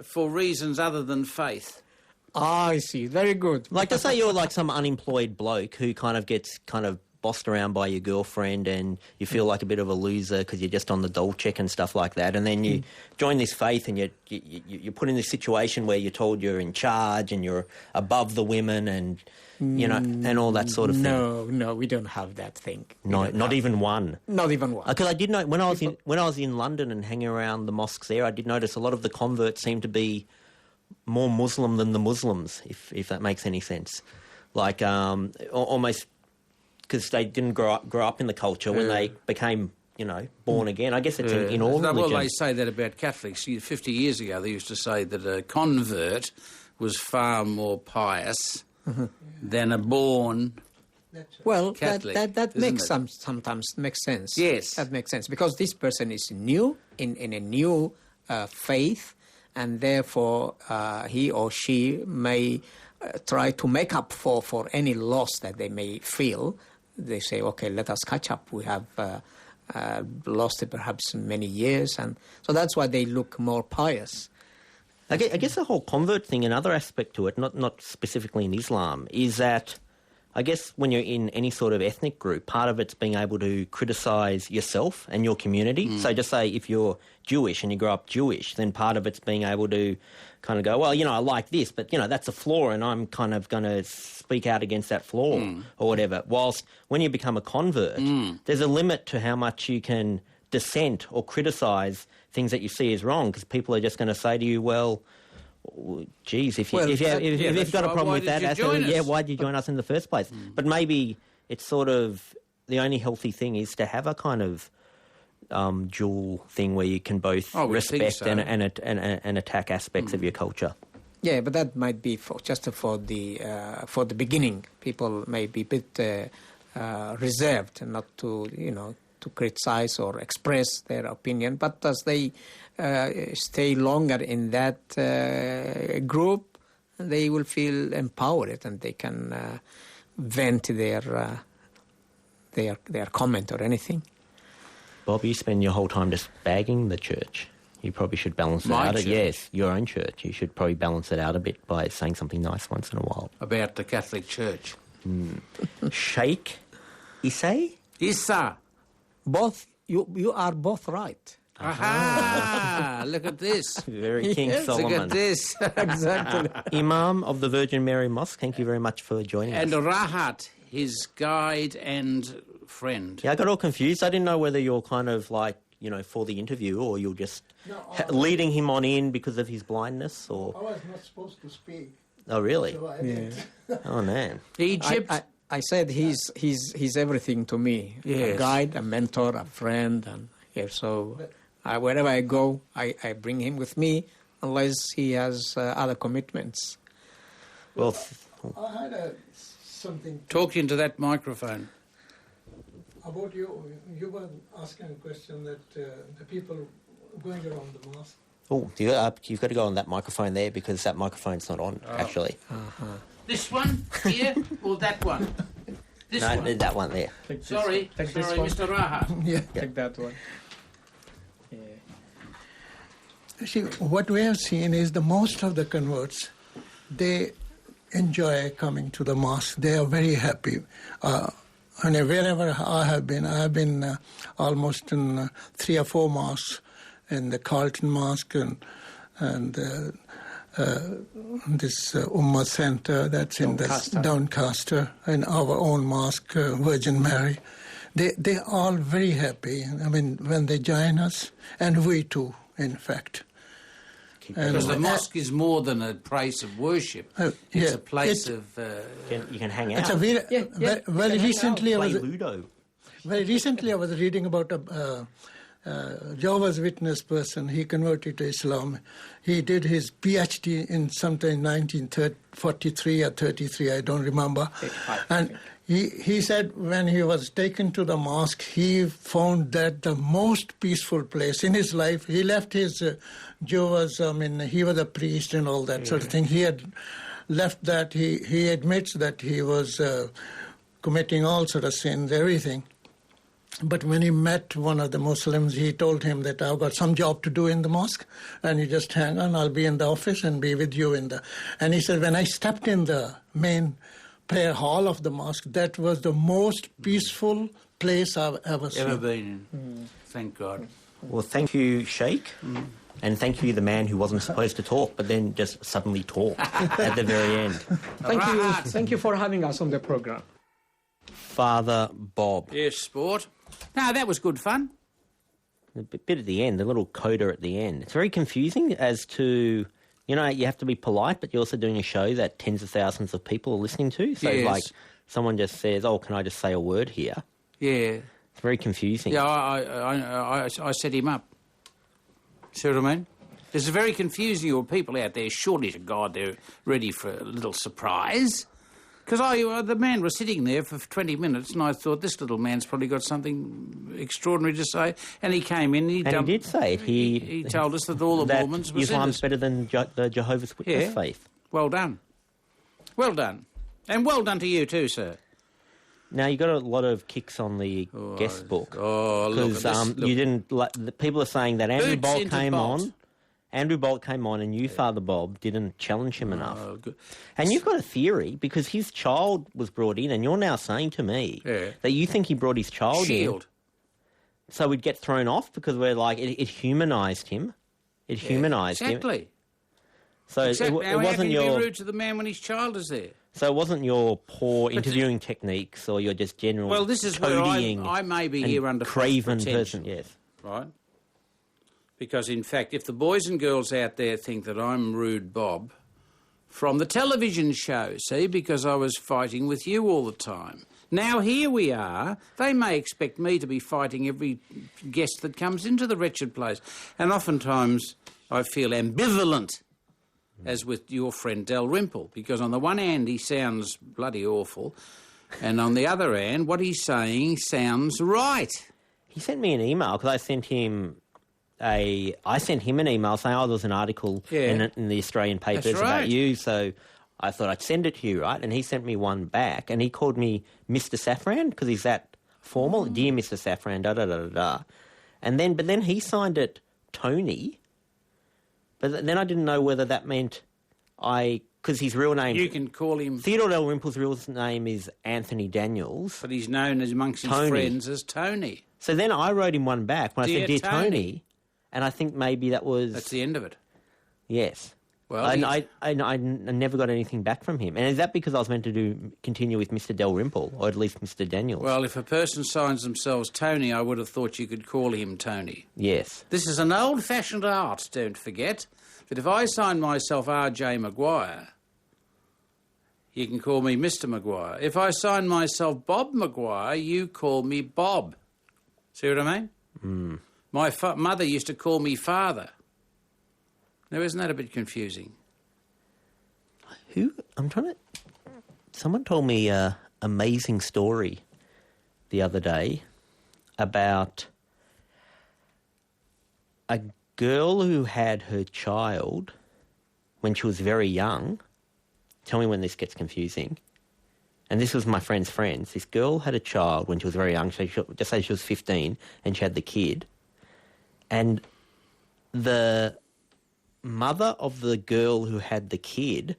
for reasons other than faith? I see. Very good. Like, to say you're like some unemployed bloke who kind of gets bossed around by your girlfriend and you feel like a bit of a loser because you're just on the dole check and stuff like that, and then you join this faith and you're put in this situation where you're told you're in charge and you're above the women and and all that sort of thing. No, we don't have that thing. No, not even one. Not even one. Because I did know when I was in London and hanging around the mosques there, I did notice a lot of the converts seem to be more Muslim than the Muslims, if that makes any sense. Like almost because they didn't grow up in the culture when they became born again. I guess it's in all religions. Well, they say that about Catholics. 50 years ago, they used to say that a convert was far more pious than a born Catholic. That makes it? sometimes makes sense. Yes. That makes sense because this person is new in a new faith, and therefore he or she may try to make up for any loss that they may feel. They say, okay, let us catch up. We have lost it perhaps many years, and so that's why they look more pious. I guess the whole convert thing, another aspect to it, not specifically in Islam, is that I guess when you're in any sort of ethnic group, part of it's being able to criticise yourself and your community. So just say if you're Jewish and you grow up Jewish, then part of it's being able to kind of go, well, I like this, but, that's a flaw and I'm kind of going to speak out against that flaw or whatever. Whilst when you become a convert, there's a limit to how much you can dissent or criticise things that you see as wrong, because people are just going to say to you, well, geez, if you've got a problem with that, why did you join us in the first place? But maybe it's sort of the only healthy thing is to have a kind of dual thing where you can both respect and attack aspects of your culture. Yeah, but that might be just for the beginning. People may be a bit reserved, not to to criticize or express their opinion. But as they stay longer in that group, they will feel empowered and they can vent their comment or anything. Bob, you spend your whole time just bagging the church. You probably should balance it out. Church? Yes, your own church. You should probably balance it out a bit by saying something nice once in a while. About the Catholic Church. Sheikh, Issa? Issa. Both, you are both right. Aha! Look at this. Very King Yes. Solomon. Look at this. Exactly. Imam of the Virgin Mary Mosque, thank you very much for joining And us. Rahat, his guide and friend. Yeah, I got all confused. I didn't know whether you're kind of like, for the interview or you're just leading him on in because of his blindness or... I was not supposed to speak. Oh, really? So I didn't. Oh, man. Egypt. I said he's everything to me. Yes. A guide, a mentor, a friend, and so wherever I go, I bring him with me, unless he has other commitments. Well, I had something Talk into that microphone. about you. You were asking a question that the people going around the mosque. oh, you've got to go on that microphone there because that microphone's not on, actually. This one here or that one? This No, one. that one there. Sorry, Mr. Rahat. Yeah. Take that one. See, what we have seen is the most of the converts, they enjoy coming to the mosque. They are very happy. And wherever I have been almost in 3 or 4 mosques, in the Carlton Mosque and this Ummah Center that's in Doncaster, and our own mosque, Virgin Mary. They're all very happy. I mean, when they join us, and we too, in fact. Because the mosque is more than a place of worship. It's a place of... You can hang out. It's a very recently Play Ludo. Very recently, I was reading about a Jehovah's Witness person. He converted to Islam. He did his PhD in sometime 1943 or 33, I don't remember. And he said when he was taken to the mosque, he found that the most peaceful place in his life. He left his Jehovah's, he was a priest and all that sort of thing. He had left that. He admits that he was committing all sort of sins, everything. But when he met one of the Muslims, he told him that I've got some job to do in the mosque, and you just hang on, I'll be in the office and be with you in the... And he said, when I stepped in the main prayer hall of the mosque, that was the most peaceful place I've ever seen. Ever been in. Thank God. Well, thank you, Sheikh. And thank you, the man who wasn't supposed to talk, but then just suddenly talked at the very end. Thank you for having us on the program. Father Bob. Yes, sport. No, that was good fun. A bit at the end, a little coda at the end. It's very confusing as to, you have to be polite, but you're also doing a show that tens of thousands of people are listening to. So, Yes. someone just says, oh, can I just say a word here? Yeah. It's very confusing. Yeah, I set him up. See what I mean? There's a very confusing your people out there. Surely to God they're ready for a little surprise. Because the man was sitting there for 20 minutes and I thought this little man's probably got something extraordinary to say. And he came in and he did say it. He told us that all the Mormons were Islam's sinners. better than the Jehovah's Witness faith. Well done. Well done. And well done to you too, sir. Now, you got a lot of kicks on the guest book. Oh, look at this. You didn't... the people are saying that Andrew Boots Bolt into came Bolt. on... Andrew Bolt came on and you, Father Bob, didn't challenge him enough. Oh, good. And you've got a theory, because his child was brought in, and you're now saying to me that you think he brought his child Shield. in. So we'd get thrown off because we're like, it humanised him. It humanised him. Exactly. So Exactly. it How wasn't can you your... be rude to the man when his child is there? So it wasn't your poor interviewing techniques or your just general Well, this is where toadying I may be and here under false craven pretension. person, yes. Right? Because, in fact, if the boys and girls out there think that I'm Rude Bob from the television show, see, because I was fighting with you all the time. Now here we are. They may expect me to be fighting every guest that comes into the wretched place. And oftentimes I feel ambivalent as with your friend Dalrymple, because on the one hand he sounds bloody awful, and on the other hand, what he's saying sounds right. He sent me an email because I sent him an email saying, there was an article in the Australian papers about you, so I thought I'd send it to you, right? And he sent me one back, and he called me Mr. Safran because he's that formal. Dear Mr. Safran, da-da-da-da-da. But then he signed it Tony. But then I didn't know whether that meant because his real name... You can call him... Theodore Dalrymple's real name is Anthony Daniels. But he's known amongst his friends as Tony. So then I wrote him one back when I said, Dear Tony, and I think maybe that was... That's the end of it. Yes. Well, I never got anything back from him. And is that because I was meant to continue with Mr. Dalrymple, or at least Mr. Daniels? Well, if a person signs themselves Tony, I would have thought you could call him Tony. Yes. This is an old-fashioned art, don't forget. But if I sign myself R.J. Maguire, you can call me Mr. Maguire. If I sign myself Bob Maguire, you call me Bob. See what I mean? Mm. My mother used to call me Father. Now, isn't that a bit confusing? Someone told me an amazing story the other day about a girl who had her child when she was very young. Tell me when this gets confusing. And this was my friend's friends. This girl had a child when she was very young. Just say she was 15 and she had the kid. And the mother of the girl who had the kid,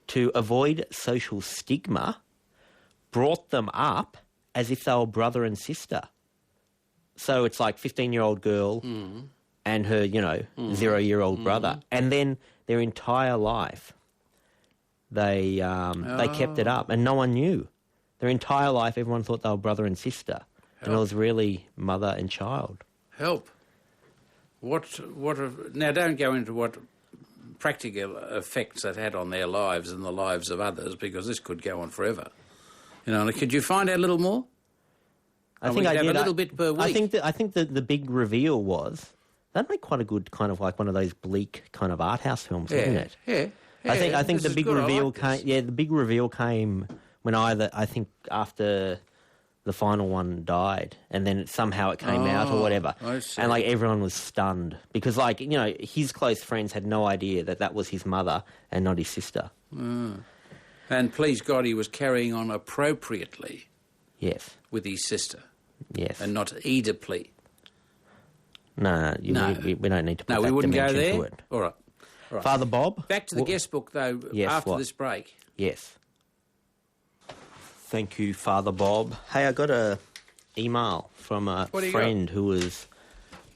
to avoid social stigma, brought them up as if they were brother and sister. So it's like 15-year-old girl and her, 0-year-old brother. And then their entire life, they kept it up and no one knew. Their entire life, everyone thought they were brother and sister. And it was really mother and child. Help. Now, don't go into what practical effects that had on their lives and the lives of others, because this could go on forever. Could you find out a little more? I think I did. A little bit per week. I think the big reveal was that made quite a good kind of like one of those bleak kind of art house films, didn't it? Yeah. I think the big reveal came. Yeah, the big reveal came when after the final one died, and then somehow it came out or whatever. I see. And everyone was stunned because his close friends had no idea that was his mother and not his sister. And please God, he was carrying on appropriately. Yes. With his sister. Yes. And not oedipally. No. We don't need to put that we wouldn't go there? To it. All right. Father Bob? Back to the guest book, though, after this break. Yes. Thank you, Father Bob. Hey, I got a email from a friend who was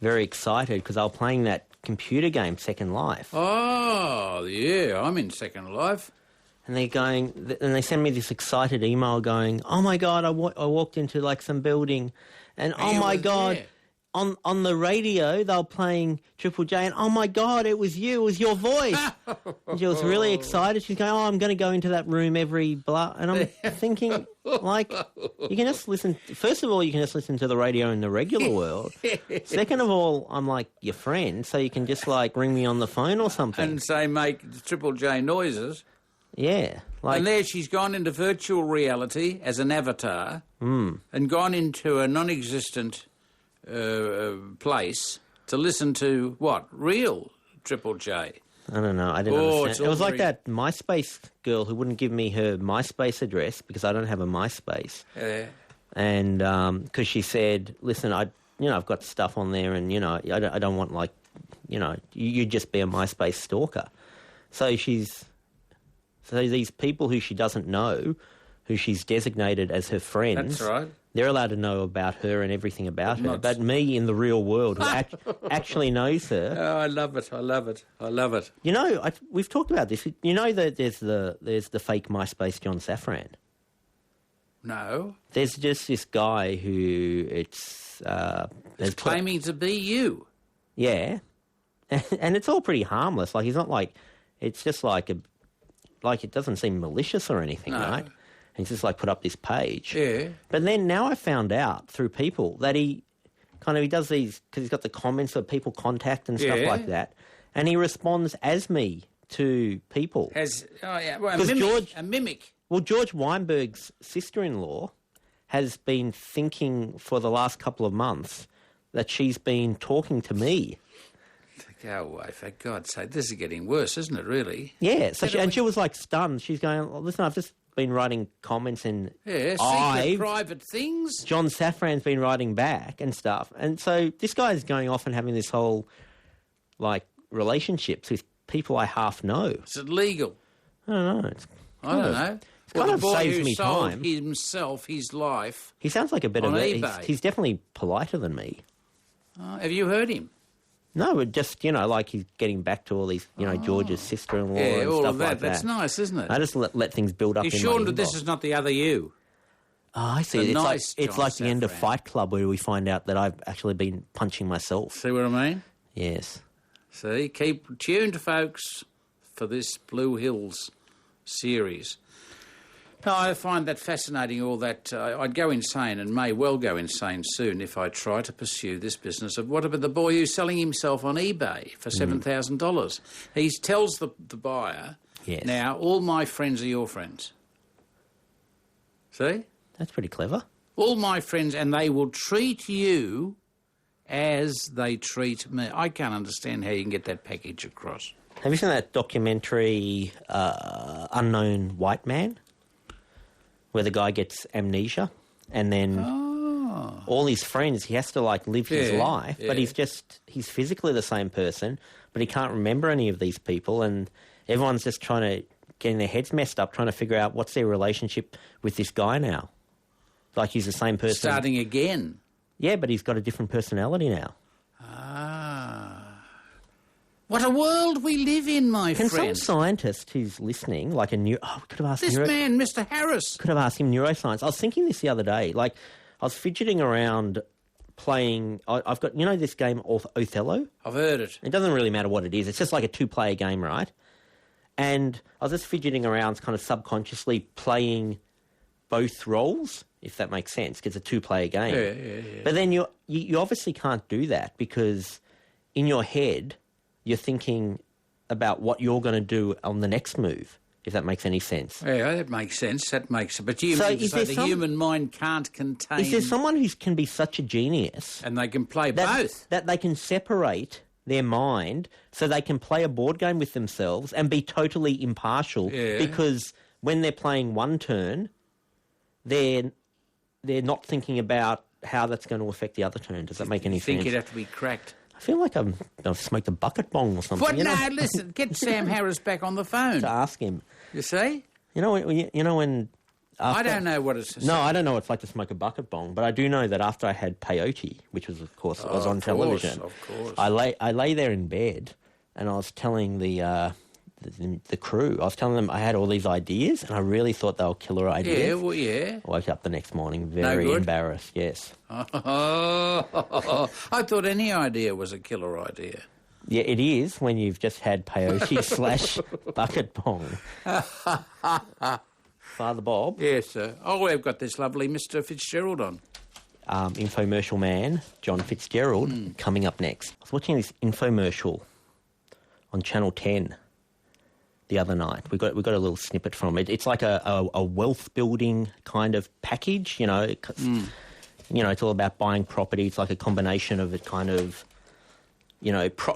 very excited because they were playing that computer game, Second Life. Oh, yeah, I'm in Second Life. And they send me this excited email going, oh my God, I walked into some building and oh my God, on the radio they were playing Triple J and oh my God, it was you, it was your voice. And she was really excited. She's going, I'm going to go into that room every blah. And I'm thinking, you can just listen. First of all, you can just listen to the radio in the regular world. Second of all, I'm your friend, so you can just ring me on the phone or something. And say, make Triple J noises. Yeah. And there she's gone into virtual reality as an avatar and gone into a non-existent place to listen to what? Real Triple J. I don't know. I didn't understand. It was like that MySpace girl who wouldn't give me her MySpace address because I don't have a MySpace. Yeah. And because she said, listen, I've got stuff on there and, I don't want you'd just be a MySpace stalker. So these people who she doesn't know, who she's designated as her friends... That's right. They're allowed to know about her and everything about her. But me in the real world, who actually knows her... Oh, I love it. I love it. I love it. We've talked about this. That there's the fake MySpace John Safran. No. There's just this guy who it's claiming to be you. Yeah. And it's all pretty harmless. He's not it's just it doesn't seem malicious or anything, right? And he's just put up this page. Yeah. But then now I found out through people that he does these, because he's got the comments that people contact and stuff like that, and he responds as me to people. A mimic. Well, George Weinberg's sister-in-law has been thinking for the last couple of months that she's been talking to me. Go away, for God's sake. This is getting worse, isn't it, really? Yeah, so she was like stunned. She's going, well, listen, I've just been writing comments and secret private things. John Safran's been writing back and stuff. And so this guy's going off and having this whole, like, relationships with people I half know. Is it legal? I don't know. I don't know. Kind of saves who me sold time. himself, his life. He sounds like a bit on of eBay. He's definitely politer than me. Have you heard him? No, but just, like he's getting back to all these, George's sister-in-law Yeah, and all stuff of that. like that. That's nice, isn't it? I just let things build up He's in sure my that this inbox. is not the other you. Oh, I see. It's It's like the end of Fight Club where we find out that I've actually been punching myself. See what I mean? Yes. See, keep tuned, folks, for this Blue Hills series. No, I find that fascinating, all that. I'd go insane and may well go insane soon if I try to pursue this business of what about the boy who's selling himself on eBay for $7,000? He tells the buyer, Yes. now, all my friends are your friends. See? That's pretty clever. All my friends, and they will treat you as they treat me. I can't understand how you can get that package across. Have you seen that documentary, Unknown White Man? Where the guy gets amnesia and then all his friends, he has to live his life, but he's physically the same person, but he can't remember any of these people, and everyone's just getting their heads messed up, trying to figure out what's their relationship with this guy now. Like he's the same person. Starting again. Yeah, but he's got a different personality now. What a world we live in, my Can friend. some scientist who's listening, we could have asked This man, Mr. Harris. Could have asked him neuroscience. I was thinking this the other day. I was fidgeting around playing. I've got this game Othello. I've heard it. It doesn't really matter what it is. It's just like a 2-player game, right? And I was just fidgeting around, kind of subconsciously playing both roles, if that makes sense, because it's a 2-player game. Yeah. But then you obviously can't do that because in your head you're thinking about what you're going to do on the next move, if that makes any sense. Yeah, that makes sense. But you mean to say the human mind can't contain... Is there someone who can be such a genius... And they can play both. That they can separate their mind so they can play a board game with themselves and be totally impartial because when they're playing one turn, they're not thinking about how that's going to affect the other turn. Does that make any sense? I think you'd have to be cracked. I feel like I've smoked a bucket bong or something. What? No, listen, get Sam Harris back on the phone. To ask him. You see? When... I don't know what it's... No, I don't know what it's like to smoke a bucket bong, but I do know that after I had peyote, which was, of course, was on television, of course. I lay there in bed and I was telling the crew, I was telling them I had all these ideas and I really thought they were killer ideas. Yeah, well, yeah. I woke up the next morning very embarrassed, yes. Oh, I thought any idea was a killer idea. Yeah, it is when you've just had peyote / bucket bong. Father Bob. Yes, sir. Oh, we've got this lovely Mr. Fitzgerald on. Infomercial man, John Fitzgerald, coming up next. I was watching this infomercial on Channel 10 the other night. We got a little snippet from it. It's like a wealth building kind of package, it's all about buying property. It's like a combination of a kind of,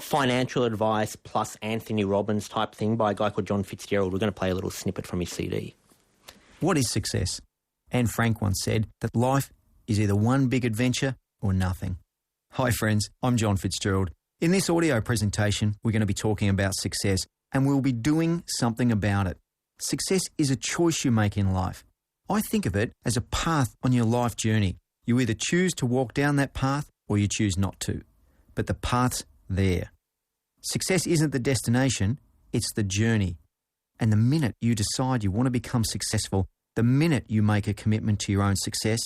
financial advice plus Anthony Robbins type thing by a guy called John Fitzgerald. We're going to play a little snippet from his CD. What is success? Anne Frank once said that life is either one big adventure or nothing. Hi friends, I'm John Fitzgerald. In this audio presentation, we're going to be talking about success and we'll be doing something about it. Success is a choice you make in life. I think of it as a path on your life journey. You either choose to walk down that path or you choose not to. But the path's there. Success isn't the destination, it's the journey. And the minute you decide you want to become successful, the minute you make a commitment to your own success,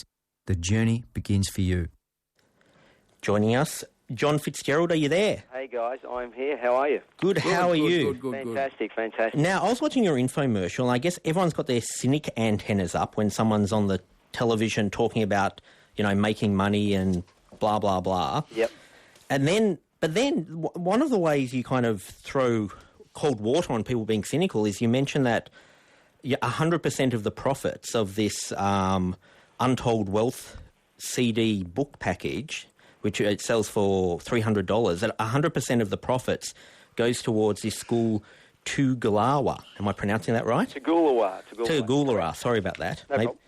the journey begins for you. Joining us, John Fitzgerald, are you there? Hey guys, I'm here. How are you? Good, how are you? Good. Fantastic. Now, I was watching your infomercial, and I guess everyone's got their cynic antennas up when someone's on the television talking about, making money and blah, blah, blah. Yep. But then one of the ways you kind of throw cold water on people being cynical is you mentioned that 100% of the profits of this Untold Wealth CD book package, which it sells for $300, that 100% of the profits goes towards this school Tugulawa. Am I pronouncing that right? Tugulawa. Sorry about that. No problem.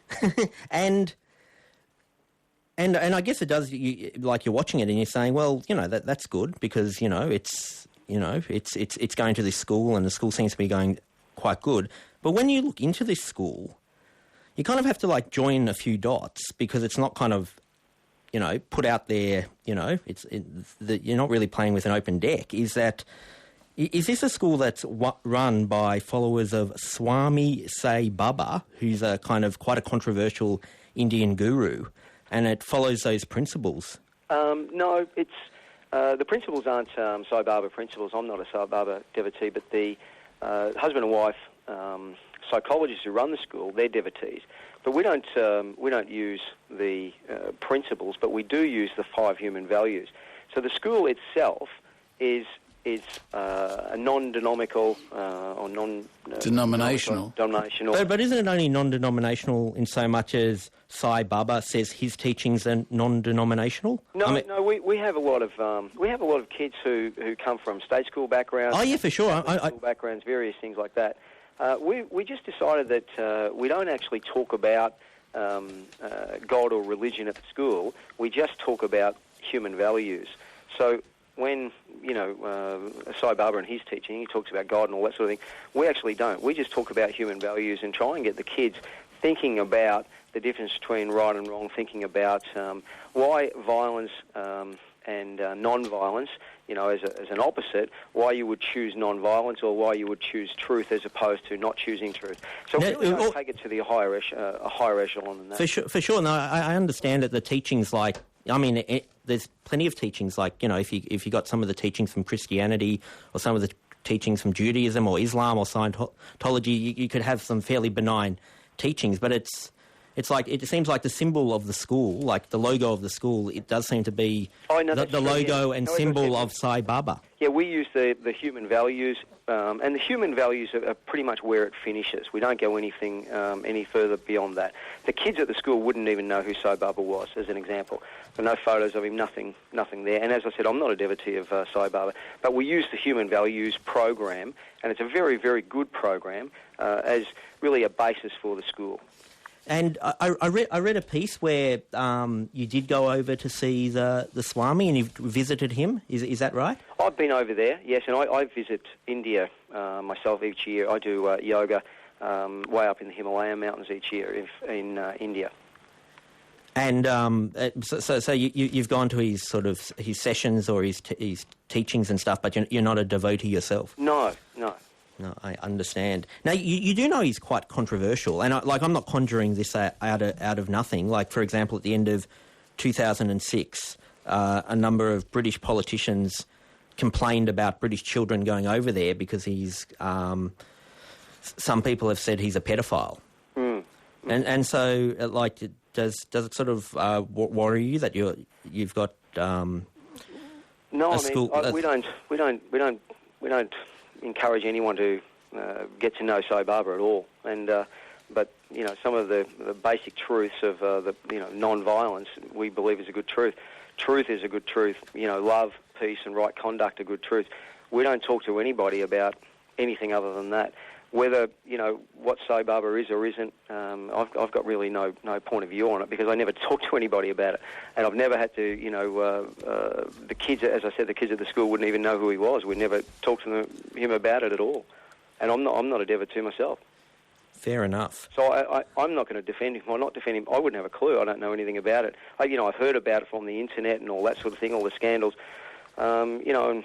And I guess it does. Like you're watching it and you're saying, well, that's good because it's going to this school and the school seems to be going quite good. But when you look into this school, you kind of have to join a few dots because it's not kind of put out there. You're not really playing with an open deck. Is this a school that's run by followers of Swami Sai Baba, who's a kind of quite a controversial Indian guru? And it follows those principles? No, it's the principles aren't Sai Baba principles. I'm not a Sai Baba devotee, but the husband and wife psychologists who run the school, they're devotees. But we don't use the principles, but we do use the 5 human values. So the school itself is a non-denominational or denominational. But isn't it only non-denominational in so much as Sai Baba says his teachings are non-denominational? No, we have a lot of kids who come from state school backgrounds. Oh yeah, for sure. School backgrounds, various things like that. We just decided that we don't actually talk about God or religion at the school. We just talk about human values. So when, Sai Baba and his teaching, he talks about God and all that sort of thing, we actually don't. We just talk about human values and try and get the kids thinking about the difference between right and wrong, thinking about why violence and non-violence, as an opposite, why you would choose non-violence or why you would choose truth as opposed to not choosing truth. So we really don't take it to the higher echelon than that. For sure. No, I understand that the teachings there's plenty of teachings if you got some of the teachings from Christianity or some of the teachings from Judaism or Islam or Scientology, you could have some fairly benign teachings, but it seems like the symbol of the school, like the logo of the school, it does seem to be the logo and symbol of Sai Baba. Yeah, we use the human values, and the human values are pretty much where it finishes. We don't go anything any further beyond that. The kids at the school wouldn't even know who Sai Baba was, as an example. There are no photos of him, nothing there. And as I said, I'm not a devotee of Sai Baba, but we use the human values program, and it's a very, very good program as really a basis for the school. And I read a piece where you did go over to see the Swami and you visited him. Is that right? I've been over there, yes, and I visit India myself each year. I do yoga way up in the Himalayan mountains each year in India. And so you've gone to his his sessions or his teachings and stuff, but you're not a devotee yourself. No. No, I understand. Now, you do know he's quite controversial, and I'm not conjuring this out of nothing. Like, for example, at the end of 2006, a number of British politicians complained about British children going over there because he's. Some people have said he's a pedophile, and so does it sort of worry you that you've got No, we don't encourage anyone to get to know Sai Baba at all. And but some of the basic truths of non-violence we believe is a good truth. Truth is a good truth. Love, peace, and right conduct are good truths. We don't talk to anybody about anything other than that. Whether what Sai Baba is or isn't, I've got really no point of view on it because I never talk to anybody about it, and I've never had to. The kids, as I said, the kids at the school wouldn't even know who he was. We never talked to him about it at all, and I'm not a devotee myself. Fair enough. So I'm not going to defend him. I'm not defend him. I wouldn't have a clue. I don't know anything about it. I've heard about it from the internet and all that sort of thing, all the scandals. And the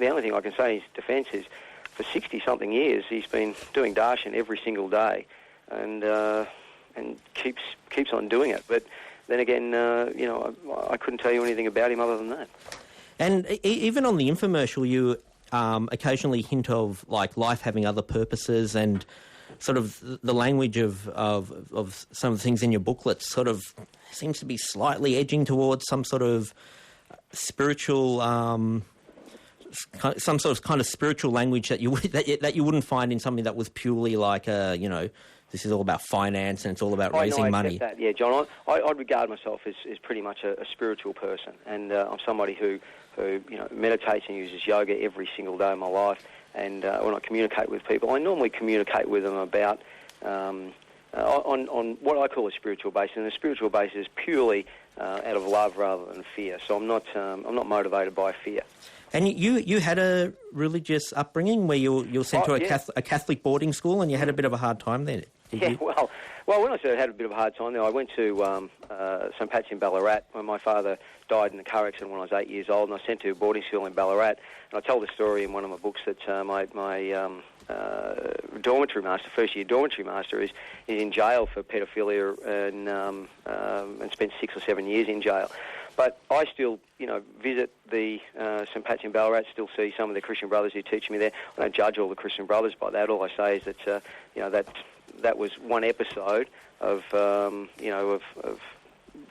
only thing I can say in his defence is, for 60-something years, he's been doing darshan every single day, and keeps on doing it. But then again, I couldn't tell you anything about him other than that. And even on the infomercial, you occasionally hint of life having other purposes, and sort of the language of some of the things in your booklets sort of seems to be slightly edging towards some sort of spiritual some sort of kind of spiritual language that you wouldn't find in something that was purely like this is all about finance and it's all about raising money. That. Yeah, John, I regard myself as pretty much a spiritual person, and I'm somebody who meditates and uses yoga every single day of my life. And when I communicate with people, I normally communicate with them about on what I call a spiritual basis, and the spiritual basis is purely out of love rather than fear. So I'm not motivated by fear. And you had a religious upbringing where you were sent to a Catholic boarding school, and you had a bit of a hard time there. Did you? Well, when I said I had a bit of a hard time there, I went to St Pat's in Ballarat when my father died in a car accident when I was 8 years old, and I was sent to a boarding school in Ballarat. And I tell the story in one of my books that my dormitory master, first-year dormitory master, is in jail for paedophilia and spent 6 or 7 years in jail. But I still, visit the St Pat's in Ballarat, still see some of the Christian brothers who teach me there. I don't judge all the Christian brothers by that. All I say is that, that was one episode of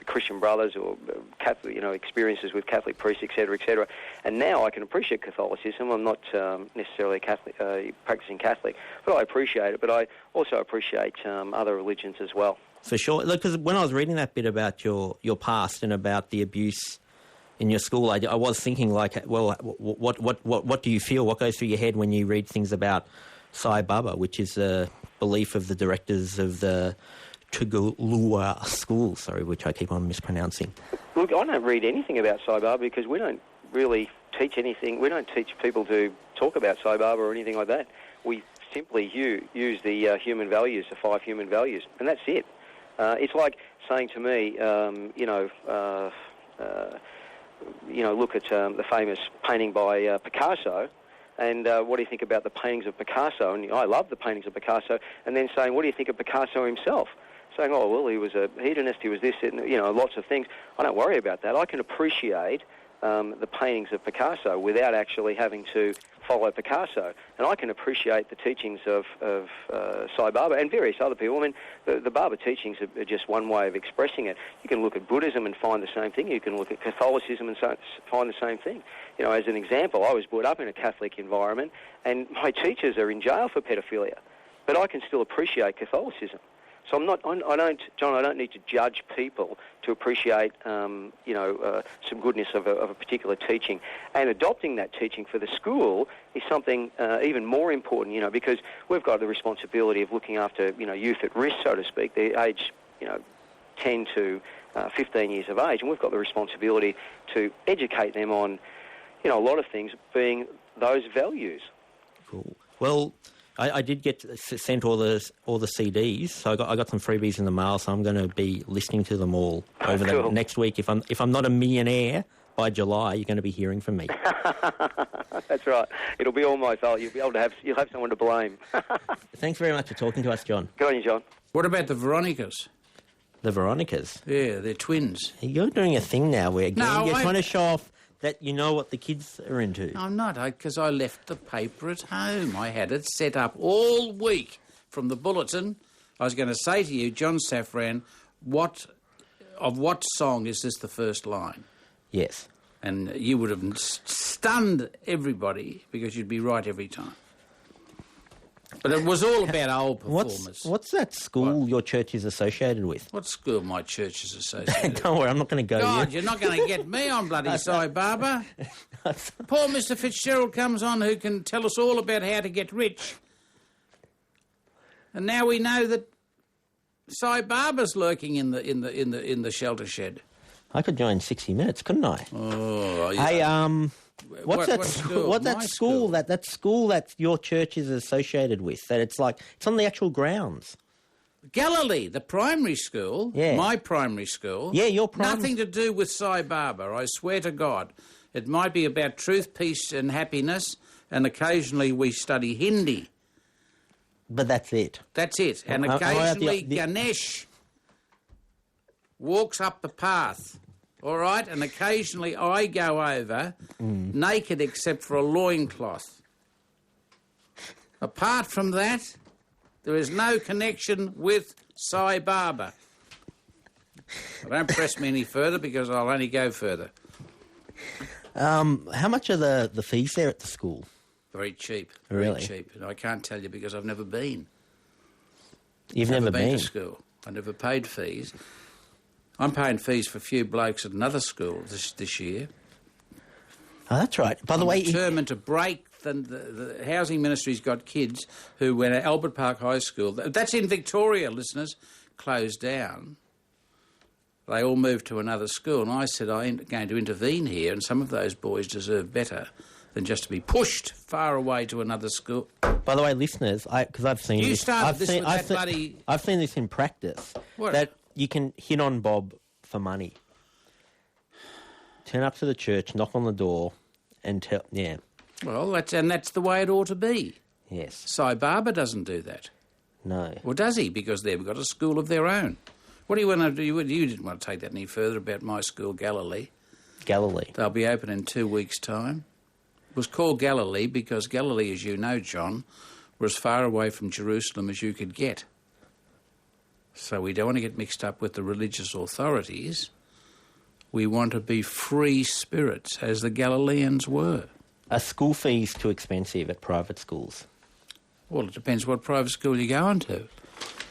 Christian brothers or Catholic, experiences with Catholic priests, etc., etc. And now I can appreciate Catholicism. I'm not necessarily a Catholic, practicing Catholic, but I appreciate it. But I also appreciate other religions as well. For sure. Because when I was reading that bit about your past and about the abuse in your school, I was thinking, like, well, what do you feel? What goes through your head when you read things about Sai Baba, which is a belief of the directors of the Tugalua school, which I keep on mispronouncing. Look, I don't read anything about Sai Baba because we don't really teach anything. We don't teach people to talk about Sai Baba or anything like that. We simply use the human values, the 5 human values, and that's it. It's like saying to me, look at the famous painting by Picasso, and what do you think about the paintings of Picasso? And I love the paintings of Picasso. And then saying, what do you think of Picasso himself? Saying, oh, well, he was a hedonist, he was this, lots of things. I don't worry about that. I can appreciate the paintings of Picasso without actually having to follow Picasso. And I can appreciate the teachings of Sai Baba and various other people. I mean, the Baba teachings are just one way of expressing it. You can look at Buddhism and find the same thing. You can look at Catholicism and find the same thing. As an example, I was brought up in a Catholic environment, and my teachers are in jail for pedophilia, but I can still appreciate Catholicism. So I don't need to judge people to appreciate, some goodness of a particular teaching. And adopting that teaching for the school is something even more important, because we've got the responsibility of looking after, youth at risk, so to speak. They're aged, 10 to 15 years of age, and we've got the responsibility to educate them on, a lot of things, being those values. Cool. Well, I did get sent all the CDs, so I got some freebies in the mail. So I'm going to be listening to them all over the next week. If I'm not a millionaire by July, you're going to be hearing from me. That's right. It'll be all my fault. You'll have someone to blame. Thanks very much for talking to us, John. Good on you, John. What about the Veronicas? The Veronicas? Yeah, they're twins. You're doing a thing now where you're trying to show off that you know what the kids are into. I'm not, because I left the paper at home. I had it set up all week from the bulletin. I was going to say to you, John Safran, what song is this the first line? Yes. And you would have stunned everybody because you'd be right every time. But it was all about old performers. What's that school your church is associated with? What school my church is associated with? Don't worry, I'm not going to go God, you're not going to get me on bloody Sai Baba. Poor Mr. Fitzgerald comes on who can tell us all about how to get rich. And now we know that Sai Baba's lurking in the shelter shed. I could join 60 Minutes, couldn't I? Oh, yeah. Hey, What's that school that your church is associated with? That it's on the actual grounds. Galilee, the primary school. Yeah. My primary school. Yeah, your primary. Nothing to do with Sai Baba, I swear to God. It might be about truth, peace and happiness, and occasionally we study Hindi. But that's it. That's it. And occasionally Ganesh walks up the path. All right, and occasionally I go over naked except for a loincloth. Apart from that, there is no connection with Sai Baba. Don't press me any further because I'll only go further. How much are the fees there at the school? Very cheap. Really? Very cheap. And I can't tell you because I've never been. You've never been to school. I never paid fees. I'm paying fees for a few blokes at another school this year. Oh, that's right. By the way... I'm determined to break the Housing Ministry's got kids who went to Albert Park High School. That's in Victoria, listeners, closed down. They all moved to another school, and I said I'm going to intervene here, and some of those boys deserve better than just to be pushed far away to another school. By the way, listeners, because I've seen you this... started this with that bloody... I've seen this in practice. What? That you can hit on Bob for money. Turn up to the church, knock on the door, and tell... Yeah. Well, that's the way it ought to be. Yes. Cy Barber doesn't do that. No. Or does he? Because they've got a school of their own. What do you want to do? You didn't want to take that any further about my school, Galilee. Galilee. They'll be open in 2 weeks' time. It was called Galilee because Galilee, as you know, John, was as far away from Jerusalem as you could get. So we don't want to get mixed up with the religious authorities. We want to be free spirits, as the Galileans were. Are school fees too expensive at private schools? Well, it depends what private school you're going to.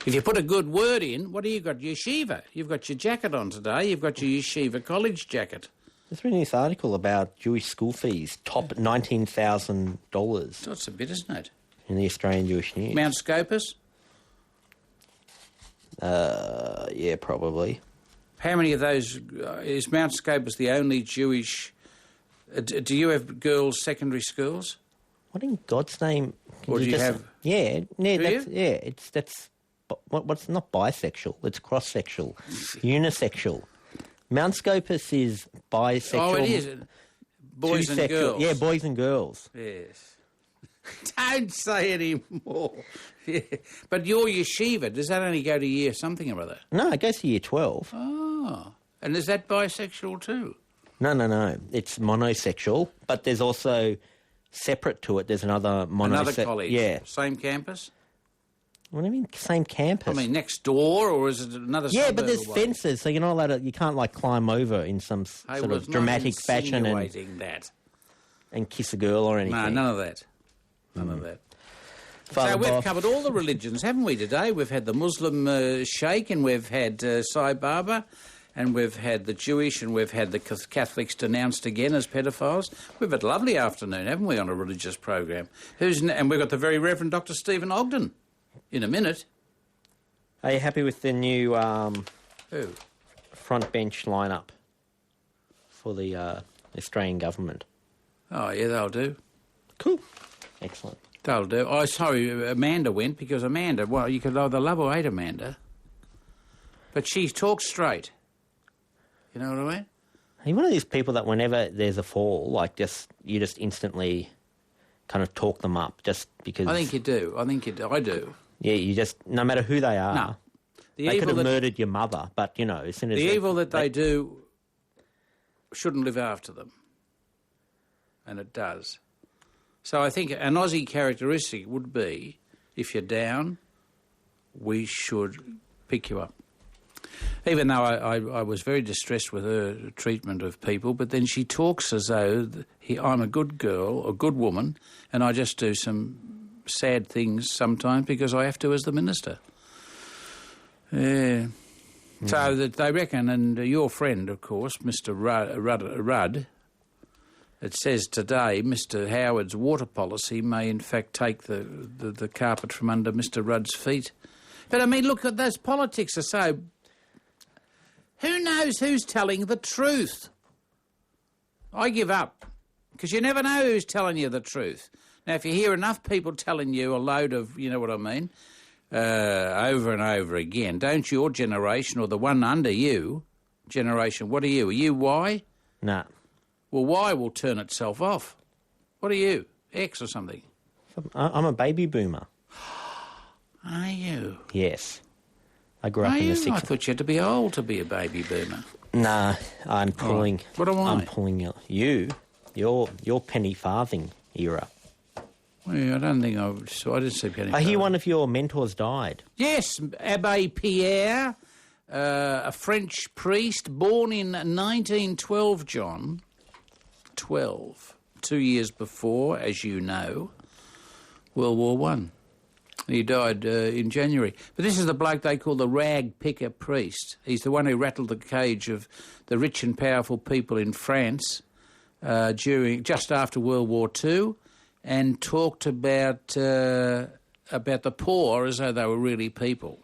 If you put a good word in, what do you got? Yeshiva. You've got your jacket on today. You've got your yeshiva college jacket. There's been this article about Jewish school fees, top $19,000. That's a bit, isn't it? In the Australian Jewish News. Mount Scopus? Yeah, probably. How many of those... is Mount Scopus the only Jewish... do you have girls' secondary schools? What in God's name? Or do you have... Yeah, that's... you? Yeah, that's... What's not bisexual? It's cross-sexual, unisexual. Mount Scopus is bisexual. Oh, it is. Boys and girls. Yeah, boys and girls. Yes. Don't say any more. Yeah. But your yeshiva, does that only go to year something or other? No, it goes to year 12. Oh. And is that bisexual too? No. It's monosexual, but there's also, separate to it, there's another Another college? Yeah. Same campus? What do you mean, same campus? I mean, next door, or is it another suburb? Yeah, but there's away? fences, so you're not allowed to, you can't, climb over in some sort of dramatic fashion and kiss a girl or anything. No, none of that. None of that. So we've covered all the religions, haven't we, today? We've had the Muslim Sheikh, and we've had Cy Barber, and we've had the Jewish, and we've had the Catholics denounced again as pedophiles. We've had a lovely afternoon, haven't we, on a religious program? And we've got the very Reverend Dr. Stephen Ogden in a minute. Are you happy with the new Who? front bench lineup for the Australian government? Oh, yeah, they'll do. Cool. Excellent. They'll do. Oh, sorry, Amanda went because Amanda, well, you could either love or hate Amanda, but she talks straight. You know what I mean? Are you one of these people that whenever there's a fall, you just instantly kind of talk them up just because... I think you do. I do. Yeah, you just, no matter who they are, no. They could have murdered your mother, but, as soon as... The evil that they do shouldn't live after them. And it does. So I think an Aussie characteristic would be, if you're down, we should pick you up. Even though I was very distressed with her treatment of people, but then she talks as though I'm a good girl, a good woman, and I just do some sad things sometimes because I have to as the minister. Yeah. So that they reckon, and your friend, of course, Mr. Rudd, it says today Mr. Howard's water policy may in fact take the carpet from under Mr. Rudd's feet. But I mean, look, at those politics are so... Who knows who's telling the truth? I give up, because you never know who's telling you the truth. Now, if you hear enough people telling you a load of, you know what I mean, over and over again, don't your generation or the one under you generation, what are you? Are you Y? Nah. Well, Y will turn itself off. What are you? X or something? I'm a baby boomer. Are you? Yes. I grew up in the 60s. I thought you had to be old to be a baby boomer. Nah, I'm pulling... Oh, what am I? I'm pulling your penny farthing era. Well, I don't think I didn't see penny farthing. I hear one of your mentors died. Yes, Abbé Pierre, a French priest, born in 1912, John, 12, 2 years before, as you know, World War One. He died in January. But this is the bloke they call the rag picker priest. He's the one who rattled the cage of the rich and powerful people in France just after World War II, and talked about the poor as though they were really people.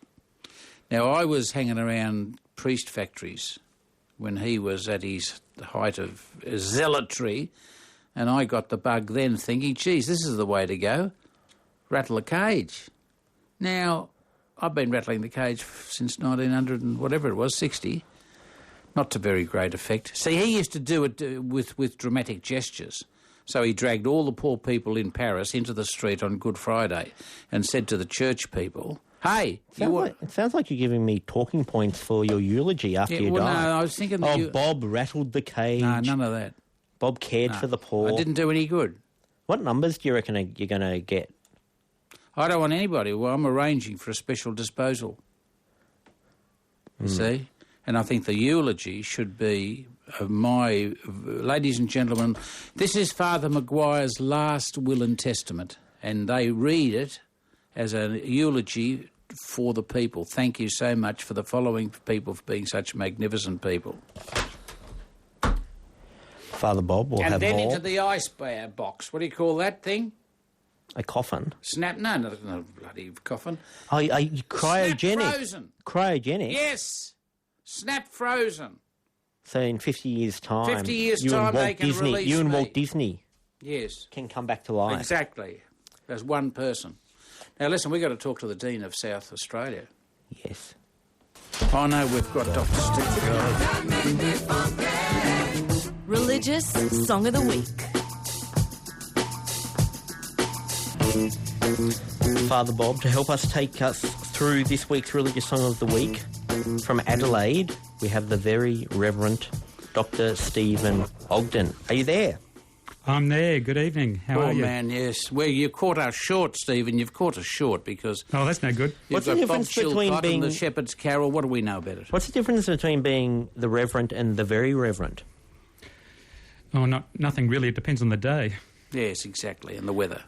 Now, I was hanging around priest factories when he was at his height of zealotry, and I got the bug then thinking, geez, this is the way to go. Rattle a cage. Now, I've been rattling the cage since 1900 and whatever it was, 60. Not to very great effect. See, he used to do it with dramatic gestures. So he dragged all the poor people in Paris into the street on Good Friday and said to the church people, hey... It sounds like you're giving me talking points for your eulogy after you died. No, I was thinking... Bob rattled the cage. No, none of that. Bob cared for the poor. I didn't do any good. What numbers do you reckon you're going to get? I don't want anybody. Well, I'm arranging for a special disposal. You see? And I think the eulogy should be ladies and gentlemen, this is Father Maguire's last will and testament, and they read it as a eulogy for the people. Thank you so much for the following people for being such magnificent people. Father Bob will have more. And then into the ice box. What do you call that thing? A coffin? No, not a bloody coffin. Cryogenic. Snap frozen. Cryogenic? Yes. Snap frozen. So in 50 years' time... 50 years' time they can release You and me. Walt Disney... Yes. ...can come back to life. Exactly. As one person. Now listen, we've got to talk to the Dean of South Australia. Yes. I know we've got Dr. Steve. Religious Song of the Week. Father Bob, to help us take us through this week's Religious Song of the Week, from Adelaide, we have the very Reverend Dr. Stephen Ogden. Are you there? I'm there. Good evening. How are you? Oh, man, yes. Well, you caught us short, Stephen. You've caught us short because... Oh, that's no good. What's the difference between being... the Shepherd's Carol. What do we know about it? What's the difference between being the Reverend and the very Reverend? Oh, nothing really. It depends on the day. Yes, exactly, and the weather.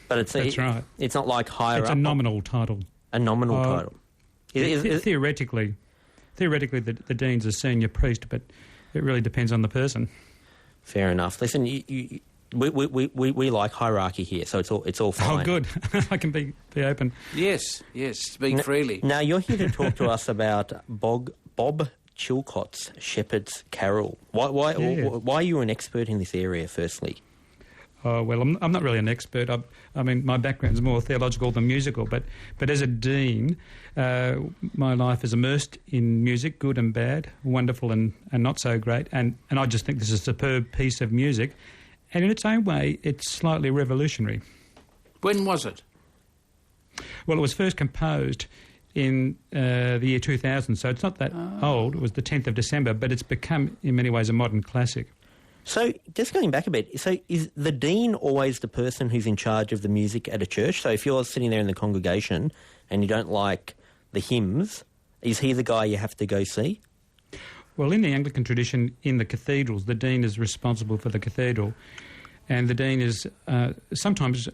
But that's right. It's not like higher up. It's a nominal title. A nominal title. Theoretically, the Dean's a senior priest, but it really depends on the person. Fair enough. Listen, we like hierarchy here, so it's all fine. Oh, good. I can be open. Yes, speak freely. Now, you're here to talk to us about Bob Chilcott's Shepherd's Carol. Why are you an expert in this area, firstly? Well, I'm not really an expert. I mean, my background's more theological than musical, but as a dean, my life is immersed in music, good and bad, wonderful and not so great, and I just think this is a superb piece of music, and in its own way, it's slightly revolutionary. When was it? Well, it was first composed in the year 2000, so it's not that old. It was the 10th of December, but it's become, in many ways, a modern classic. So, just going back a bit, so is the dean always the person who's in charge of the music at a church? So if you're sitting there in the congregation and you don't like the hymns, is he the guy you have to go see? Well, in the Anglican tradition, in the cathedrals, the dean is responsible for the cathedral, and the dean is sometimes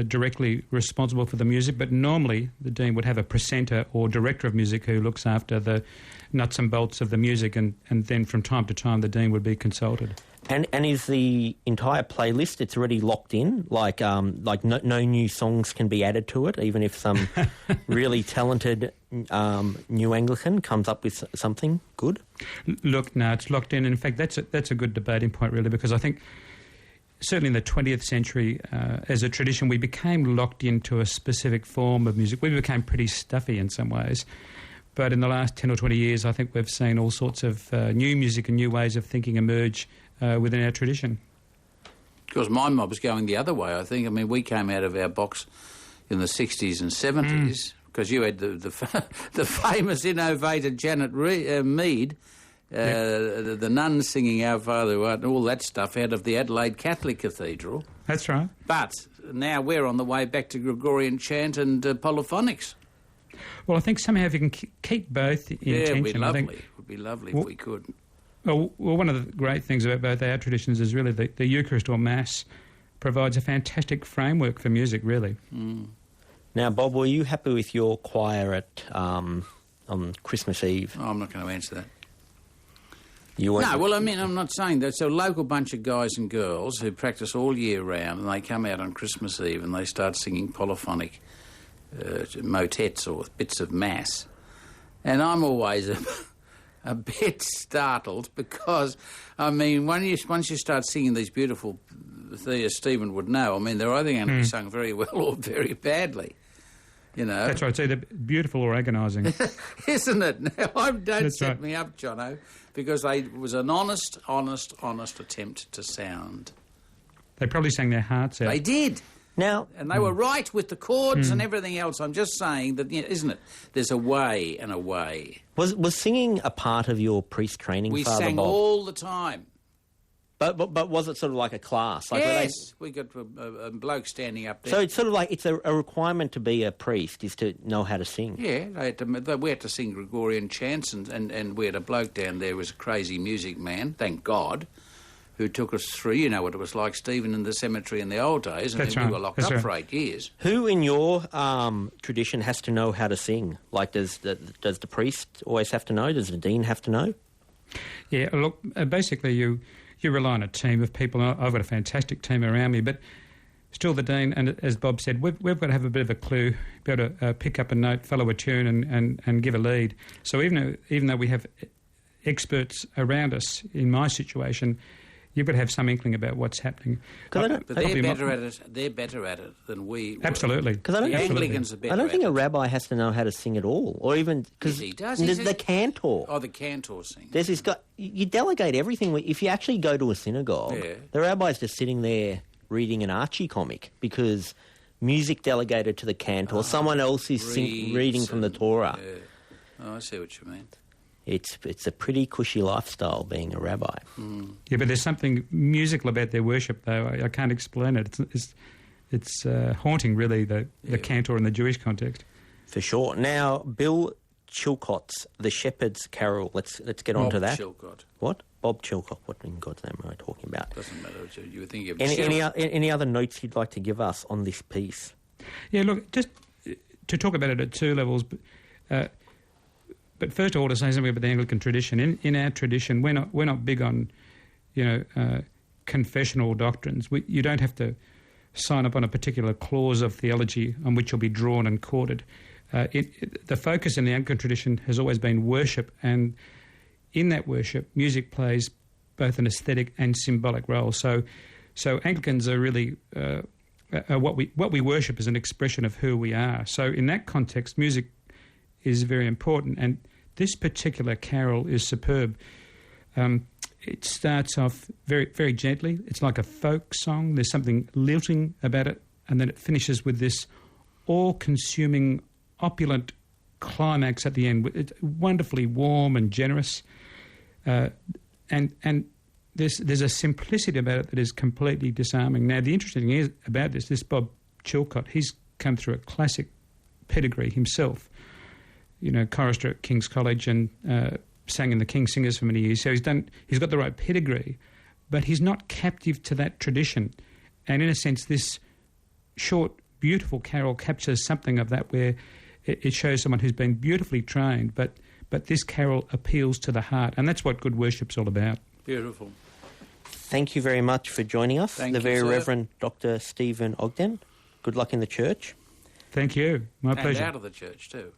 directly responsible for the music, but normally the dean would have a precentor or director of music who looks after the nuts and bolts of the music, and then from time to time the dean would be consulted. And is the entire playlist, it's already locked in? Like no new songs can be added to it, even if some really talented new Anglican comes up with something good? Look, no, it's locked in. In fact, that's a good debating point, really, because I think certainly in the 20th century, as a tradition, we became locked into a specific form of music. We became pretty stuffy in some ways. But in the last 10 or 20 years, I think we've seen all sorts of new music and new ways of thinking emerge within our tradition. Because my mob's going the other way, I think. I mean, we came out of our box in the 60s and 70s because you had the famous innovator Janet Mead, the nuns singing Our Father Who Art and all that stuff out of the Adelaide Catholic Cathedral. That's right. But now we're on the way back to Gregorian chant and polyphonics. Well, I think somehow if you can keep both in tension... it would be lovely if we could. Well, one of the great things about both our traditions is really the Eucharist or Mass provides a fantastic framework for music, really. Mm. Now, Bob, were you happy with your choir at on Christmas Eve? Oh, I'm not going to answer that. You weren't? No, well, I mean, I'm not saying that. It's a local bunch of guys and girls who practice all year round, and they come out on Christmas Eve and they start singing polyphonic motets or bits of Mass. And I'm always a bit startled because, I mean, once you start singing these beautiful, as Stephen would know, I mean, they're either going to be sung very well or very badly. You know. That's right. It's either beautiful or agonising. Isn't it? Now, don't set me up, Jono, because it was an honest attempt to sound. They probably sang their hearts out. They did. Now, and they were right with the chords and everything else. I'm just saying that, isn't it? There's a way and a way. Was singing a part of your priest training, We Father sang Bob? all the time. But was it sort of like a class? Like Yes, we got a bloke standing up there. So it's sort of like it's a requirement to be a priest is to know how to sing. Yeah, we had to sing Gregorian chants, and we had a bloke down there who was a crazy music man, thank God, who took us through. You know what it was like, Stephen, in the cemetery in the old days, and we were locked up for 8 years. Who in your tradition has to know how to sing? Like, does the priest always have to know? Does the dean have to know? Yeah, look, basically you rely on a team of people. I've got a fantastic team around me, but still the dean, and as Bob said, we've got to have a bit of a clue, be able to pick up a note, follow a tune and give a lead. So even though we have experts around us, in my situation, you've got to have some inkling about what's happening. But they're better at it. They're better at it than we. Absolutely. Because the Anglicans are better. I don't think a rabbi has to know how to sing at all, or even because he does. There's the cantor. Oh, the cantor sings. There's this guy. You delegate everything. If you actually go to a synagogue, the rabbi's just sitting there reading an Archie comic because music delegated to the cantor. Someone else is reading from the Torah. Yeah. Oh, I see what you mean. It's a pretty cushy lifestyle being a rabbi. Mm. Yeah, but there's something musical about their worship, though. I can't explain it. It's haunting, really, the cantor in the Jewish context. For sure. Now, Bill Chilcott's The Shepherd's Carol. Let's get on to that. Bob Chilcott. What? Bob Chilcott. What in God's name am I talking about? Doesn't matter. You were thinking of any other notes you'd like to give us on this piece? Yeah, look, just to talk about it at two levels. But first of all, to say something about the Anglican tradition. In our tradition, we're not big on, confessional doctrines. You don't have to sign up on a particular clause of theology on which you'll be drawn and courted. The focus in the Anglican tradition has always been worship, and in that worship, music plays both an aesthetic and symbolic role. So Anglicans are really what we worship is an expression of who we are. So in that context, music is very important, and this particular carol is superb. It starts off very, very gently. It's like a folk song. There's something lilting about it, and then it finishes with this all-consuming, opulent climax at the end. It's wonderfully warm and generous, and there's a simplicity about it that is completely disarming. Now, the interesting thing is about this Bob Chilcott, he's come through a classic pedigree himself. Chorister at King's College and sang in the King's Singers for many years. So he's got the right pedigree, but he's not captive to that tradition. And in a sense, this short, beautiful carol captures something of that, where it shows someone who's been beautifully trained, but this carol appeals to the heart, and that's what good worship's all about. Beautiful. Thank you very much for joining us, Thank the you, very sir. Reverend Dr. Stephen Ogden. Good luck in the church. Thank you. My pleasure. And out of the church too.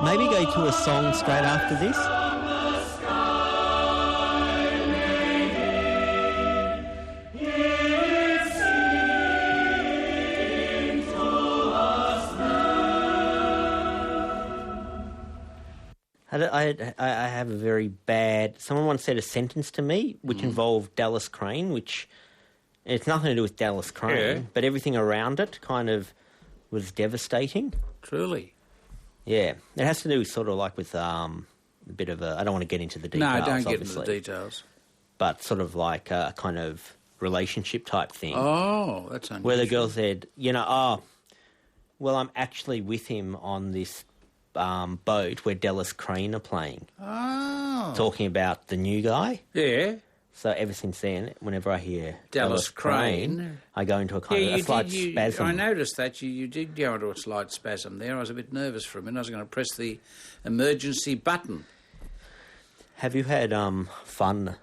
Maybe go to a song straight after this. I have a very bad... Someone once said a sentence to me which involved Dallas Crane, which... It's nothing to do with Dallas Crane, but everything around it kind of was devastating. Truly. Yeah, it has to do sort of like with a bit of a... I don't want to get into the details, No, don't get obviously, into the details. but sort of like a kind of relationship type thing. Oh, that's unusual. Where the girl said, well, I'm actually with him on this boat where Dallas Crane are playing. Oh. Talking about the new guy. Yeah. So ever since then, whenever I hear Dallas Crane, I go into a kind of a slight spasm. I noticed that you did go into a slight spasm there. I was a bit nervous for a minute. I was going to press the emergency button. Have you had fun?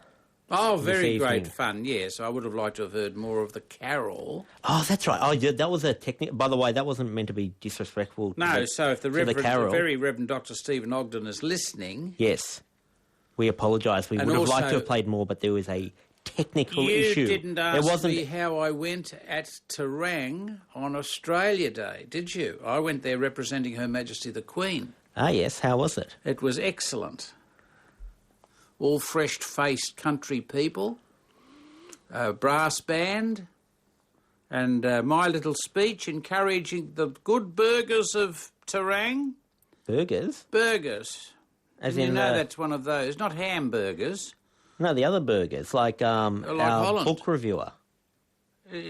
Oh, very great fun, yes. I would have liked to have heard more of the carol. Oh, that's right. Oh, yeah, that was a technical... By the way, that wasn't meant to be disrespectful. No, so if the very Reverend Dr. Stephen Ogden is listening... Yes. We apologise. We would have liked to have played more, but there was a technical issue. You didn't ask me how I went at Terang on Australia Day, did you? I went there representing Her Majesty the Queen. Ah, yes. How was it? It was excellent. All fresh-faced country people, brass band, and my little speech encouraging the good burgers of Terang. Burgers? Burgers. As you in, know that's one of those, not hamburgers. No, the other burgers, like our Holland. book reviewer.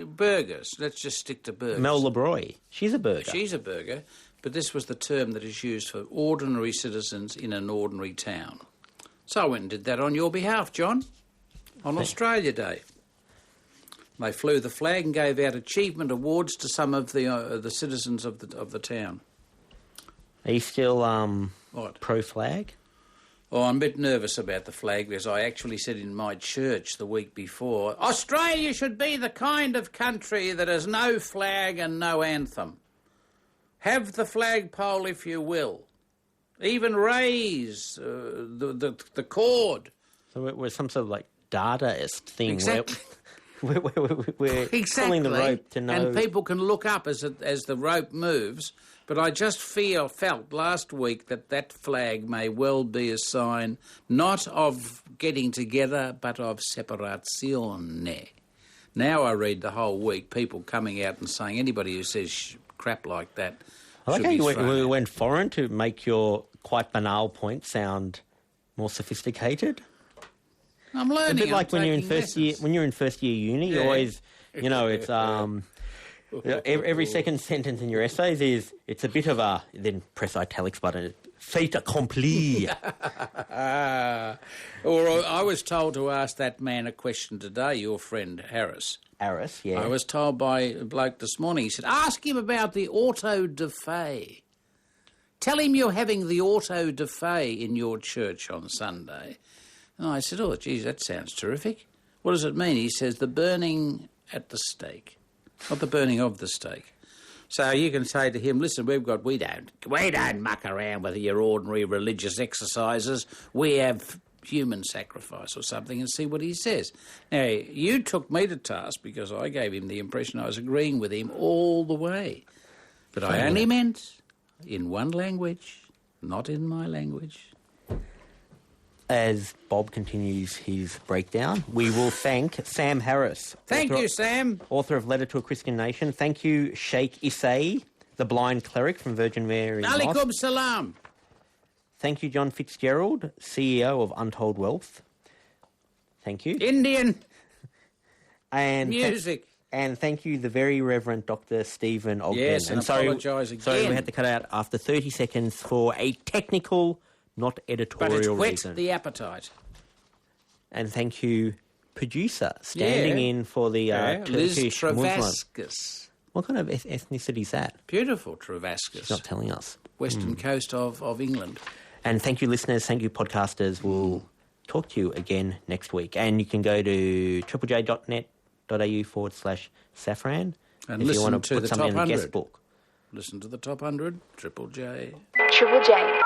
Burgers. Let's just stick to burgers. Mel LeBroy. She's a burger. She's a burger, but this was the term that is used for ordinary citizens in an ordinary town. So I went and did that on your behalf, John, on Australia Day. They flew the flag and gave out achievement awards to some of the citizens of the town. Are you still pro-flag? Oh, I'm a bit nervous about the flag because I actually said in my church the week before, Australia should be the kind of country that has no flag and no anthem. Have the flagpole if you will. Even raise the cord. So it was some sort of like Dadaist thing. Exactly. We're pulling the rope to know. And people can look up as the rope moves. But I just felt last week that flag may well be a sign not of getting together, but of separazione. Now I read the whole week people coming out and saying anybody who says crap like that. I like how you went foreign to make your quite banal point sound more sophisticated. I'm learning. A bit like when you're in first year uni. You always, it's every second sentence in your essays is it's a bit of a then press italics button. Fait accompli. Or I was told to ask that man a question today. Your friend Harris. Harris, yeah. I was told by a bloke this morning. He said, "Ask him about the auto de fe. Tell him you're having the auto de fe in your church on Sunday." And I said, "Oh, geez, that sounds terrific. What does it mean?" He says, "The burning at the stake, not the burning of the stake." So you can say to him, "Listen, we don't muck around with your ordinary religious exercises. We have human sacrifice or something," and see what he says. Now, you took me to task because I gave him the impression I was agreeing with him all the way. But I only meant in one language, not in my language. As Bob continues his breakdown, we will thank Sam Harris. Thank you, Sam. Author of Letter to a Christian Nation. Thank you, Sheikh Issa, the blind cleric from Virgin Mary Mosque. Alaikum salam. Thank you, John Fitzgerald, CEO of Untold Wealth. Thank you. Indian. And music. And thank you, the very Reverend Dr. Stephen Ogden. Yes, and apologise again. Sorry, we had to cut out after 30 seconds for a technical, not editorial reason. But it's whet the appetite. And thank you, producer, standing in for the Turkish Muslim. What kind of ethnicity is that? Beautiful, Travascus. She's not telling us. Western coast of England. And thank you, listeners. Thank you, podcasters. We'll talk to you again next week. And you can go to triplej.net.au/Safran and if listen you want to to put the something top in the 100. guest book. Listen to the top 100, Triple J. Triple J.